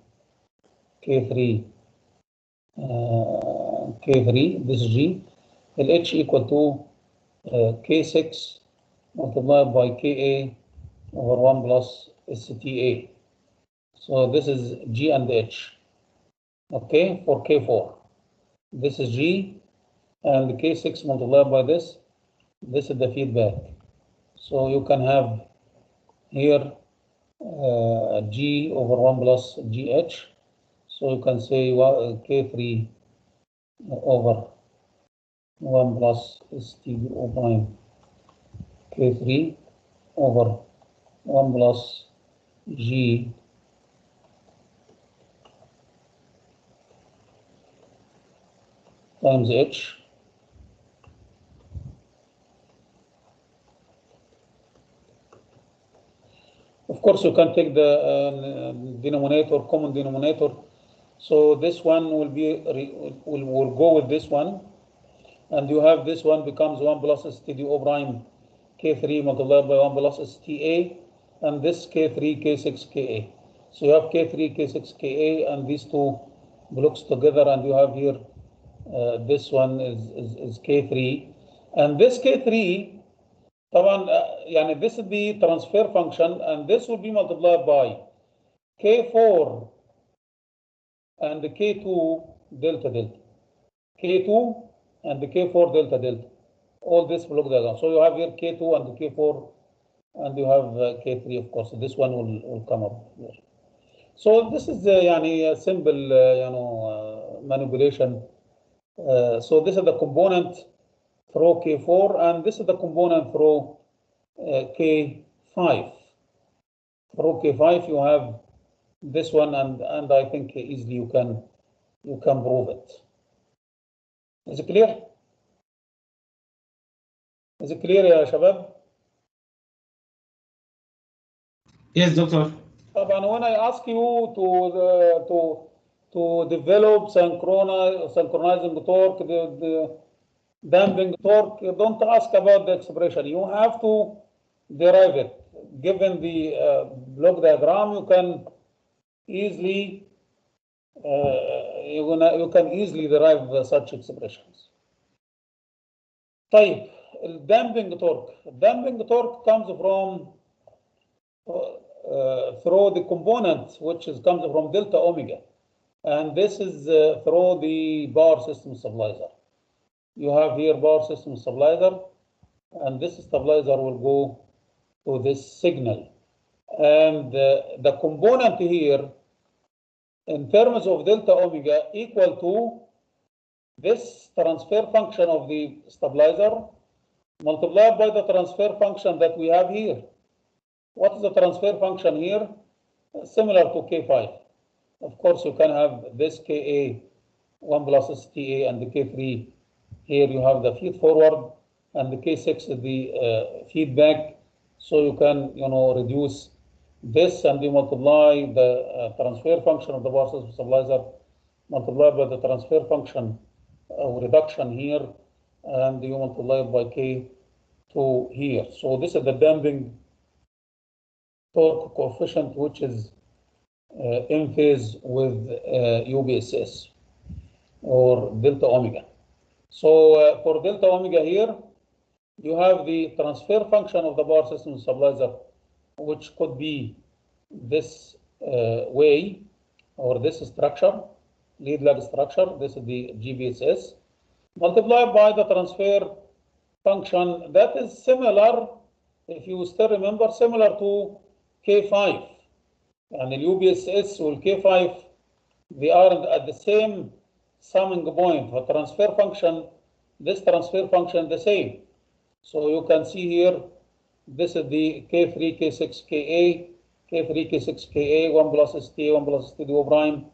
Speaker 1: K3 K3. This is G. And H equal to K6 multiplied by Ka over 1 plus STA. So this is G and H. Okay, for K4. This is G, and K6 multiplied by this. This is the feedback. So you can have here G over 1 plus GH. So you can say K3 over 1 plus STDO prime K3 over 1 plus G times H. Of course, you can take the denominator, common denominator. So this one will be will go with this one, and you have this one becomes 1 plus STDO prime K3 multiplied by 1 plus STA, and this K3 K6 Ka. So you have K3 K6 Ka, and these two blocks together, and you have here this one is K3, and this K3. طبعا this is the transfer function, and this will be multiplied by K4 and the K2 delta delta. K2 and the K4 delta delta. All this block diagram. So you have here K2 and the K4, and you have K3, of course. This one will come up here. So this is a simple manipulation. So this is the component through K4, and this is the component through K5. Through K5, you have this one, and I think easily you can prove it. Is it clear? Is it clear, يا شباب?
Speaker 6: Yes, doctor.
Speaker 1: طبعا when I ask you to develop synchronizing torque, the damping torque, you don't ask about the expression. You have to derive it. Given the block diagram, you can easily you can easily derive such expressions. طيب, damping torque comes from through the component which comes from delta omega, and this is through the power system stabilizer. You have here power system stabilizer, and this stabilizer will go to this signal, and the component here in terms of delta omega equal to this transfer function of the stabilizer multiplied by the transfer function that we have here. What is the transfer function here? Similar to K5. Of course, you can have this Ka 1 plus STA, and the K3 here you have the feed forward, and the K6 is the feedback. So you can reduce this, and you multiply the transfer function of the power system stabilizer multiplied by the transfer function of reduction here, and you multiply by K2 here. So this is the damping torque coefficient, which is in phase with UBSS or delta omega. So for delta omega here, you have the transfer function of the power system stabilizer, which could be this way or this structure, lead lag structure. This is the GBSS, multiplied by the transfer function that is similar, if you still remember, similar to K5. And the UBSS or K5, they are at the same summing point. The transfer function, this transfer function the same. So you can see here, this is the K3, K6, Ka, K3, K6, Ka, 1 plus STA, 1 plus STDO prime,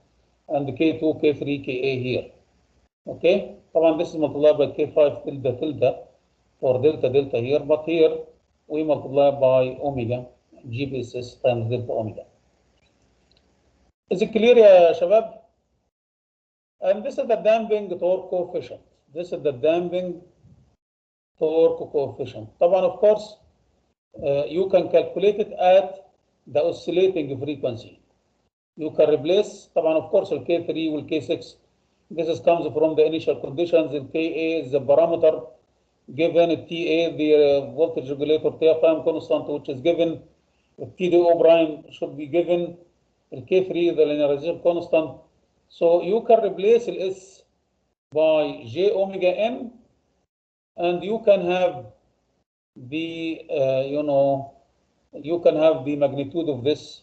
Speaker 1: and the K2, K3, Ka here. Okay, طبعا this is multiplied by K5 tilde tilde for delta delta here, but here we multiply by omega, GBSS times delta omega. Is it clear يا شباب? And this is the damping torque coefficient. This is the damping torque coefficient. طبعا of course you can calculate it at the oscillating frequency. You can replace طبعا of course the K3 وال K6. This is comes from the initial conditions. The Ka is the parameter given, Ta the voltage regulator time constant, which is given. The TDO prime should be given. The K3 the linearization constant. So you can replace S by J omega n, and you can have the you can have the magnitude of this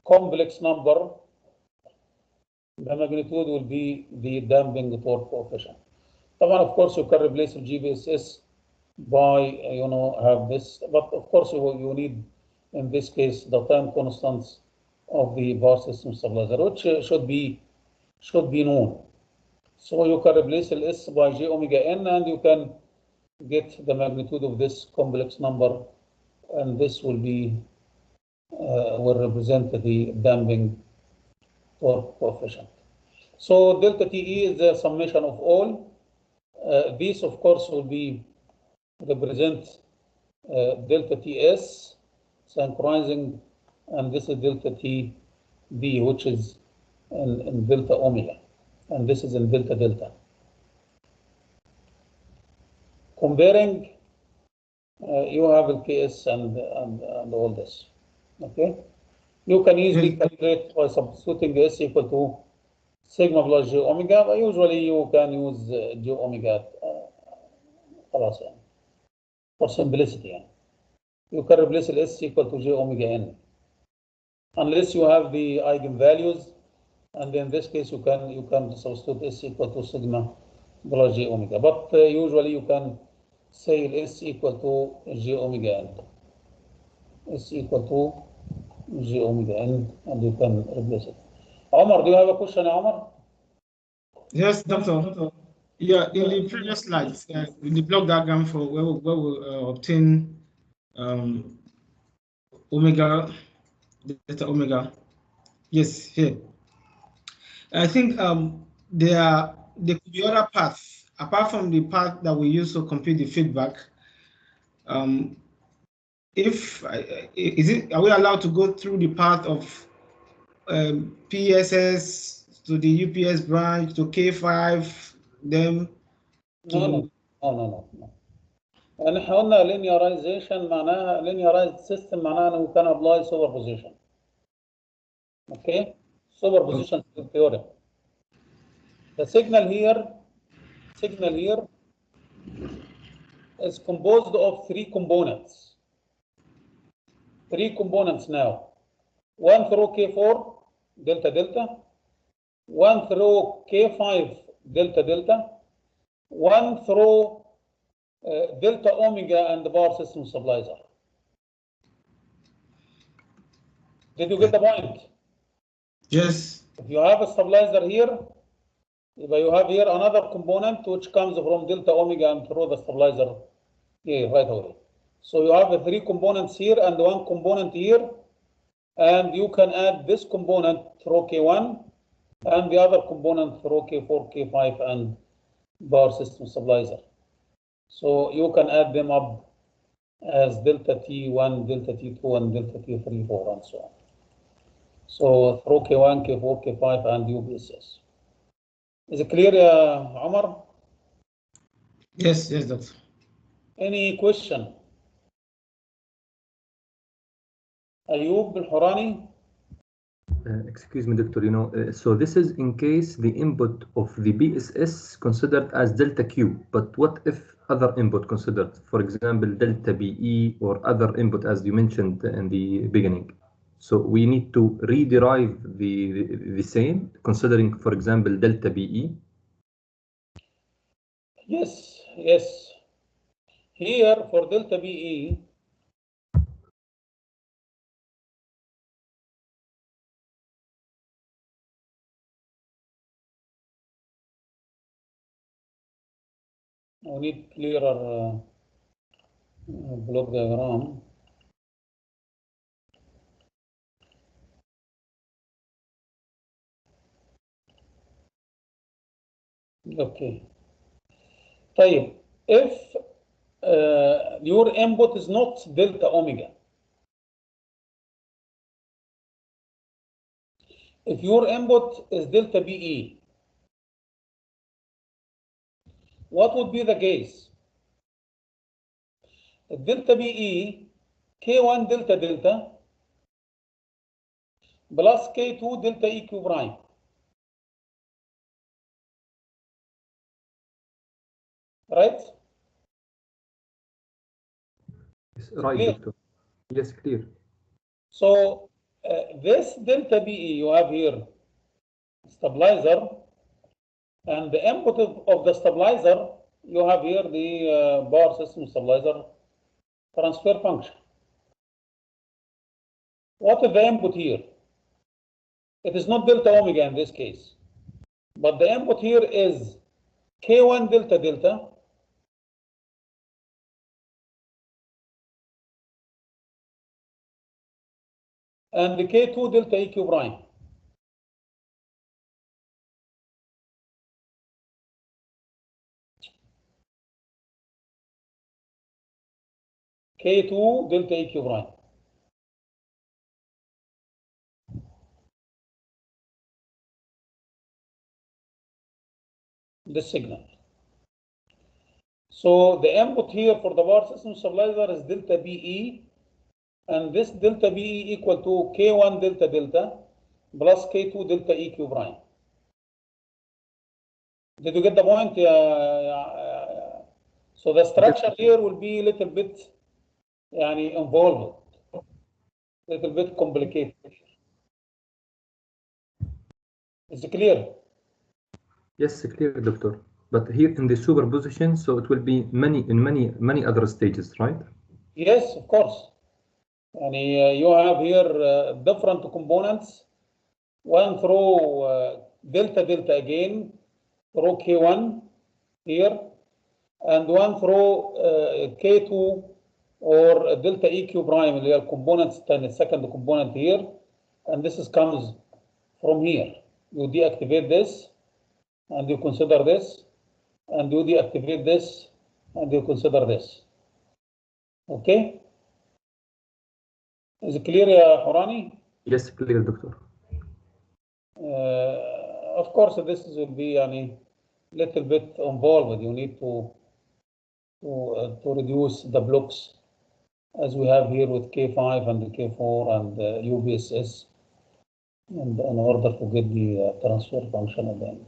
Speaker 1: complex number. The magnitude will be the damping torque coefficient. Of course, you can replace the GBSS by have this, but of course you need in this case the time constants of the power system stabilizer, which should be known. So you can replace S by J omega n, and you can get the magnitude of this complex number, and this will be will represent the damping torque coefficient. So delta TE is the summation of all. This of course will be represent delta TS synchronizing, and this is delta TB, which is in delta omega, and this is in delta delta. Comparing, you have the KS and all this. Okay, you can easily calculate by substituting S equal to sigma plus J omega, but usually you can use J omega خلاص يعني for simplicity يعني. You can replace S equal to J omega n unless you have the eigenvalues, and in this case you can substitute S equal to sigma plus J omega, but usually you can say S equal to J omega n. S equal to J omega n, and you can replace it. Omar, do you have a question, Omar?
Speaker 6: Yes, doctor. Yeah, in the previous slides, in the block diagram for where we obtain omega, delta omega. Yes, here. I think there could be other paths apart from the path that we use to compute the feedback. Are we allowed to go through the path of PSS to the UPS branch to K5 then to...
Speaker 1: No. يعني احنا قلنا linearization معناها linearized system معناها انه can apply superposition. Okay, superposition theorem. The signal here is composed of three components. Now. One through K4 delta delta, one through K5 delta delta, one through delta omega and the power system stabilizer. Did you get the point?
Speaker 6: Yes.
Speaker 1: If you have a stabilizer here, you have here another component which comes from delta omega and through the stabilizer here right away. So you have the three components here and one component here, and you can add this component through K1 and the other component through K4, K5 and power system stabilizer. So you can add them up as delta T1, delta T2, and delta T3, 4, and so on. So through K1, K4, K5, and UBSS. Is it clear, Omar?
Speaker 6: Yes, yes, doctor.
Speaker 1: Any question? Ayub Al-Hurani?
Speaker 5: Excuse me, doctor, so this is in case the input of the BSS considered as delta Q, but what if other input considered, for example, delta BE or other input as you mentioned in the beginning? So we need to rederive the same, considering, for example, delta BE?
Speaker 1: Yes, yes. Here for delta BE, we need clearer block diagram. Okay. طيب, if your input is not delta omega, if your input is delta BE, what would be the case? Delta BE, K1 delta delta plus K2 delta EQ prime. Right?
Speaker 5: Yes, right,
Speaker 1: clear?
Speaker 5: doctor. Yes, clear.
Speaker 1: So this delta BE you have here, stabilizer, and the input of the stabilizer, you have here the power system stabilizer transfer function. What is the input here? It is not delta omega in this case, but the input here is K1 delta delta and the K2 delta EQ prime. K2 delta EQ prime. This signal. So the input here for the power system stabilizer is delta BE, and this delta BE equal to K1 delta delta plus K2 delta EQ prime. Did you get the point? So the structure here will be a little bit involved, a little bit complicated. Is it clear?
Speaker 5: Yes, clear, doctor. But here in the superposition, so it will be many other stages, right?
Speaker 1: Yes, of course. You have here different components, one through delta delta again, through K1 here, and one through K2 or delta EQ prime, the components, the second component here, and this comes from here. You deactivate this, and you consider this, and you deactivate this, and you consider this. Okay? Is it clear, Horani?
Speaker 5: Yes, clear, doctor.
Speaker 1: Of course, this will be a little bit involved. You need to reduce the blocks as we have here with K5 and the K4 and UBSS, and in order to get the transfer function at the end.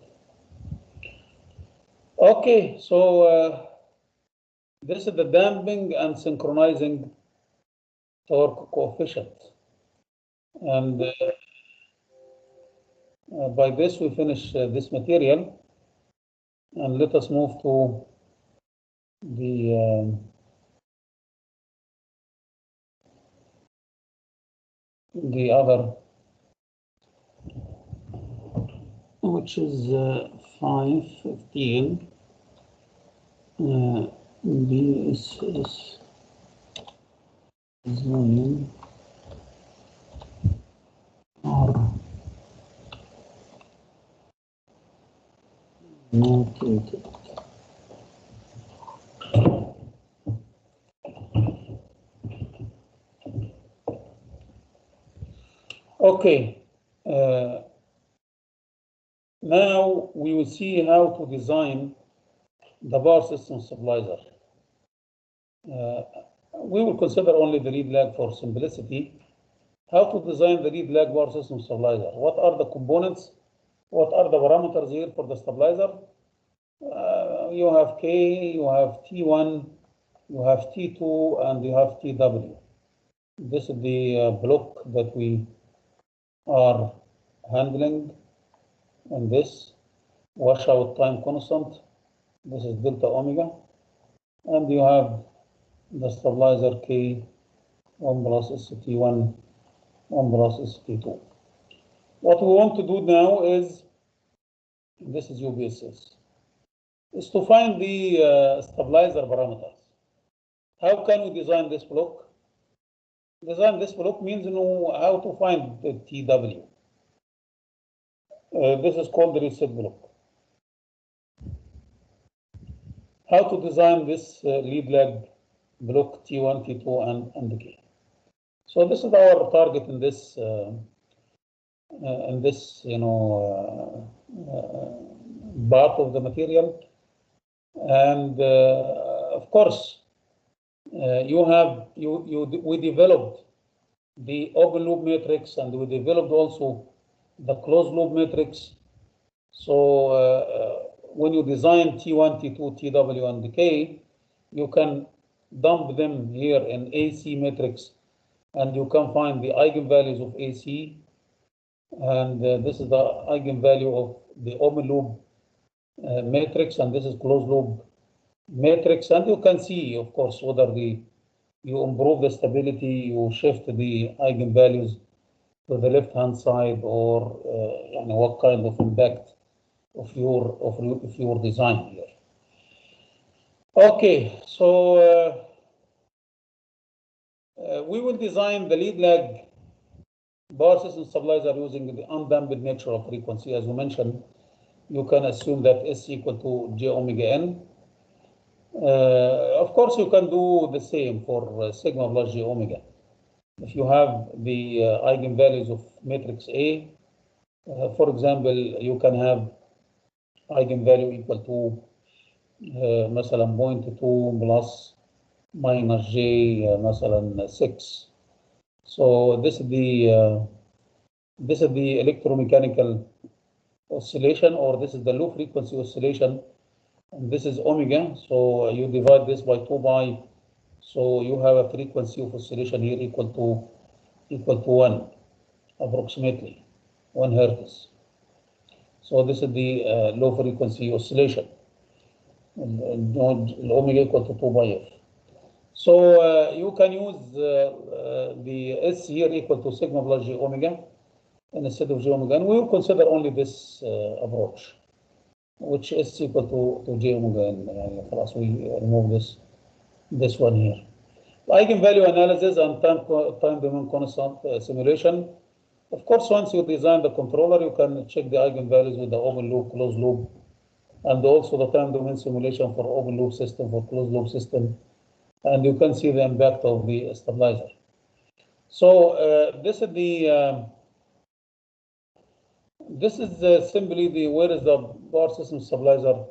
Speaker 1: Okay, so this is the damping and synchronizing torque coefficient. And by this we finish this material, and let us move to the other, which is 515 BSS zoning are notated. Okay, Now we will see how to design the power system stabilizer. We will consider only the lead lag for simplicity. How to design the lead lag power system stabilizer? What are the components? What are the parameters here for the stabilizer? You have K, you have T1, you have T2, and you have TW. This is the block that we are handling, and this washout time constant. This is delta omega, and you have the stabilizer K, 1 plus ST1, 1 plus ST2. What we want to do now is, this is UBSS, is to find the stabilizer parameters. How can we design this block? Design this block means know how to find the TW. This is called the reset block. How to design this lead lag block T1, T2, and K. So this is our target in this part of the material, and of course we developed the open loop matrix, and we developed also the closed loop matrix. So when you design T1, T2, TW, and K, you can dump them here in AC matrix, and you can find the eigenvalues of AC, and this is the eigenvalue of the open loop matrix, and this is closed loop matrix, and you can see, of course, whether you improve the stability, you shift the eigenvalues to the left-hand side, or what kind of impact of your design here. Okay, so we will design the lead lag power system stabilizer using the undamped nature of frequency. As we mentioned, you can assume that S equal to J omega N. Of course, you can do the same for sigma plus J omega. If you have the eigenvalues of matrix A, for example, you can have eigenvalue equal to مثلا 0.2 plus minus J مثلا 6. So this is the electromechanical oscillation, or this is the low frequency oscillation, and this is omega. So you divide this by 2 pi, so you have a frequency of oscillation here equal to 1, approximately 1 hertz. So this is the low frequency oscillation, omega equal to 2 pi f. So you can use the S here equal to sigma plus J omega instead of J omega, and we will consider only this approach, which is equal to J omega, and we remove this one here. Eigenvalue analysis and time domain constant simulation. Of course, once you design the controller, you can check the eigenvalues with the open loop, closed loop, and also the time domain simulation for open loop system, for closed loop system, and you can see the impact of the stabilizer. So this is simply where is the power system stabilizer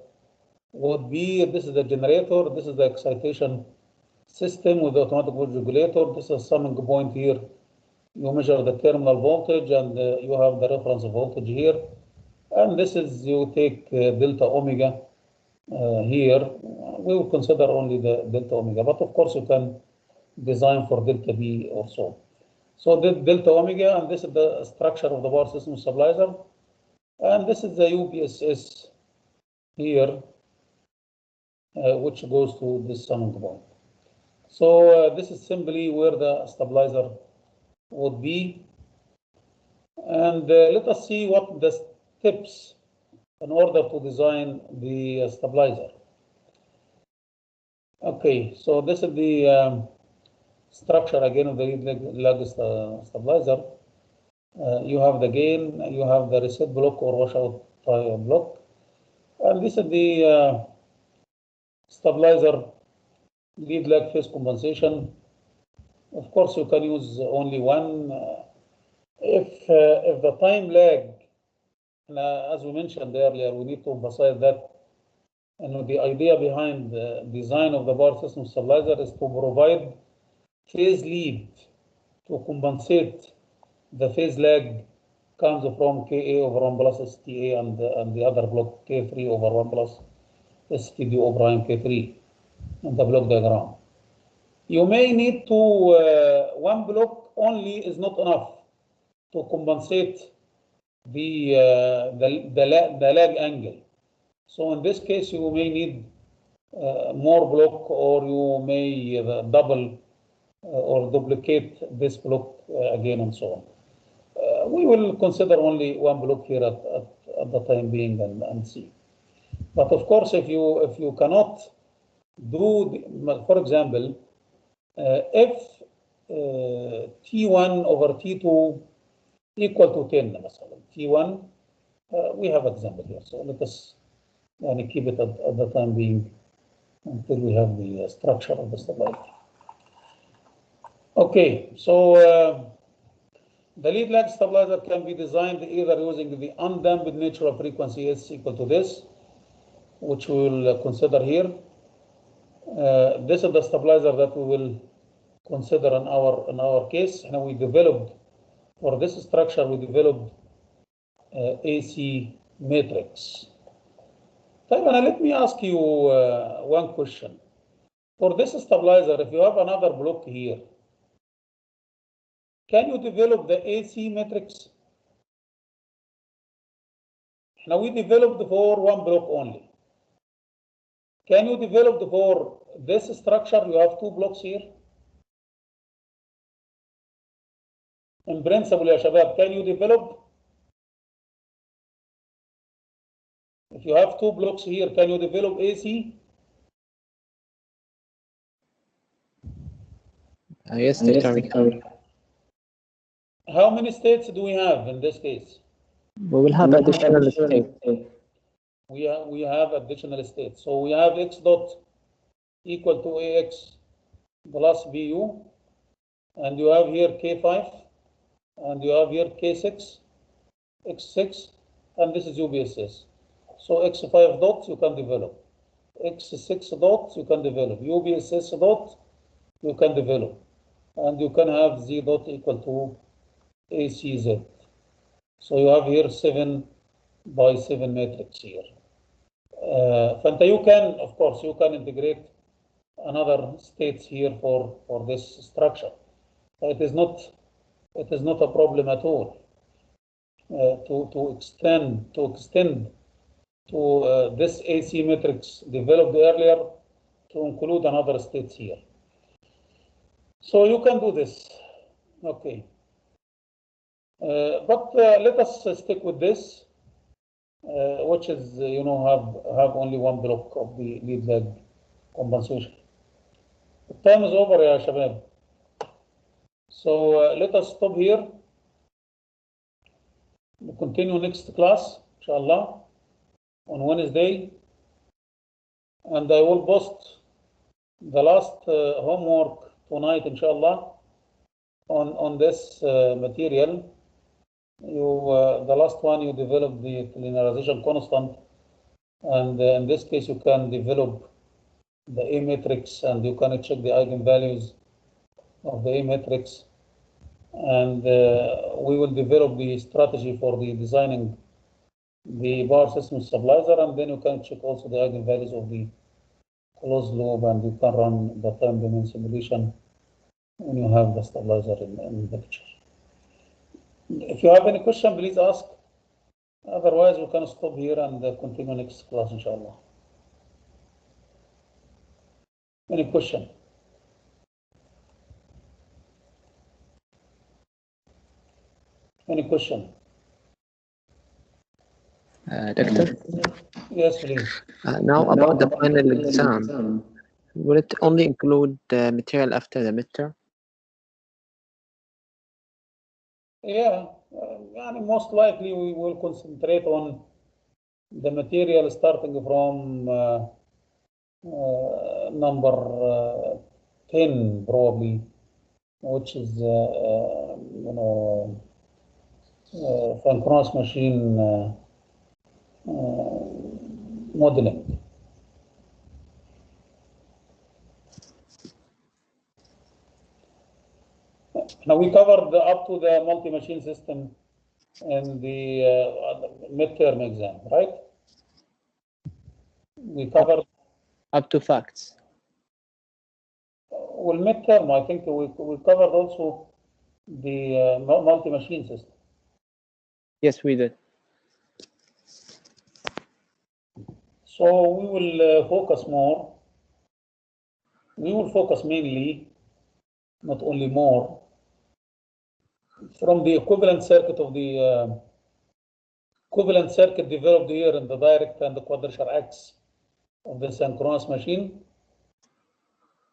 Speaker 1: would be. This is the generator. This is the excitation system with the automatic voltage regulator. This is a summing point here. You measure the terminal voltage, and you have the reference voltage here. And this is, you take delta omega here. We will consider only the delta omega, but of course you can design for delta B or so. So the delta omega, and this is the structure of the power system stabilizer. And this is the UBSS here, which goes to this summing point. So this is simply where the stabilizer would be. And let us see what the steps in order to design the stabilizer. Okay, so this is the structure again of the lead lag stabilizer. You have the gain, you have the reset block or washout block, and this is the stabilizer lead lag phase compensation. Of course, you can use only one. If the time lag as we mentioned earlier, we need to emphasize that the idea behind the design of the power system stabilizer is to provide phase lead to compensate the phase lag comes from Ka over 1 plus STA and the other block K3 over 1 plus STDO prime K3 in the block diagram. You may need to, one block only is not enough to compensate the lag angle. So in this case, you may need more block, or you may double or duplicate this block again, and so on. We will consider only one block here at the time being and see. But of course, if you cannot do, for example, if T1 over T2 equal to 10, T1, we have example here. So let us keep it at the time being until we have the structure of the stabilizer. Okay, so the lead lag stabilizer can be designed either using the undamped natural frequency S equal to this, which we will consider here. This is the stabilizer that we will consider in our case. And we developed, for this structure, we developed AC matrix. Now let me ask you one question. For this stabilizer, if you have another block here, can you develop the AC matrix? Now we developed for one block only. Can you develop for this structure? You have two blocks here. In principle, ya shabab, can you develop? If you have two blocks here, can you develop AC?
Speaker 3: Yes, Dr.
Speaker 1: How many states do we have in this case?
Speaker 3: We will have additional state.
Speaker 1: We have additional states. So we have X dot equal to AX plus BU, and you have here K5, and you have here K6, X6, and this is UBSS. So X5 dots you can develop, X6 dots you can develop, UBSS dot you can develop, and you can have Z dot equal to ACZ. So you have here 7 by 7 matrix here. You can, of course, you can integrate another states here for this structure. It is not a problem at all to extend to this AC matrix developed earlier to include another states here. So you can do this, okay. But let us stick with this, which is have only one block of the lead lag compensation. The time is over, ya shabab. So let us stop here. We'll continue next class, inshallah, on Wednesday. And I will post the last homework tonight, inshallah, on this material. The last one, you develop the linearization constant, and in this case you can develop the A matrix, and you can check the eigenvalues of the A matrix, and we will develop the strategy for the designing the power system stabilizer, and then you can check also the eigenvalues of the closed loop, and you can run the time domain simulation when you have the stabilizer in the picture. If you have any question, please ask. Otherwise, we can stop here and continue next class, inshallah. Any question? Any question?
Speaker 3: Doctor?
Speaker 1: Yes, please.
Speaker 3: Now about the final exam, will it only include the material after the midterm?
Speaker 1: Yeah, most likely we will concentrate on the material starting from number 10 probably, which is synchronous machine modeling. Now we covered up to the multi-machine system in the midterm exam, right? We covered
Speaker 3: up to facts.
Speaker 1: Well, midterm, I think we covered also the multi-machine system.
Speaker 3: Yes, we did.
Speaker 1: So we will focus more. We will focus mainly, not only more, from the equivalent circuit of the equivalent circuit developed here in the direct and the quadrature axis of the synchronous machine,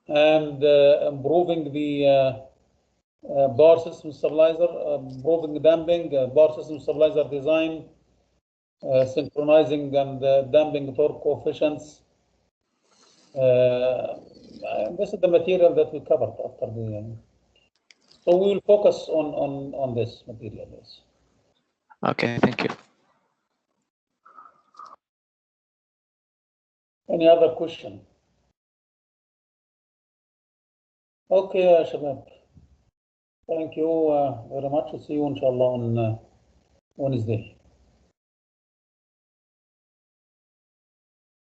Speaker 1: and improving the bar system stabilizer, improving damping, bar system stabilizer design, synchronizing and damping torque coefficients. This is the material that we covered after the. So we will focus on this material. Yes.
Speaker 3: Okay, thank you.
Speaker 1: Any other question? Okay, Shabab. Thank you very much. See you inshallah on Wednesday.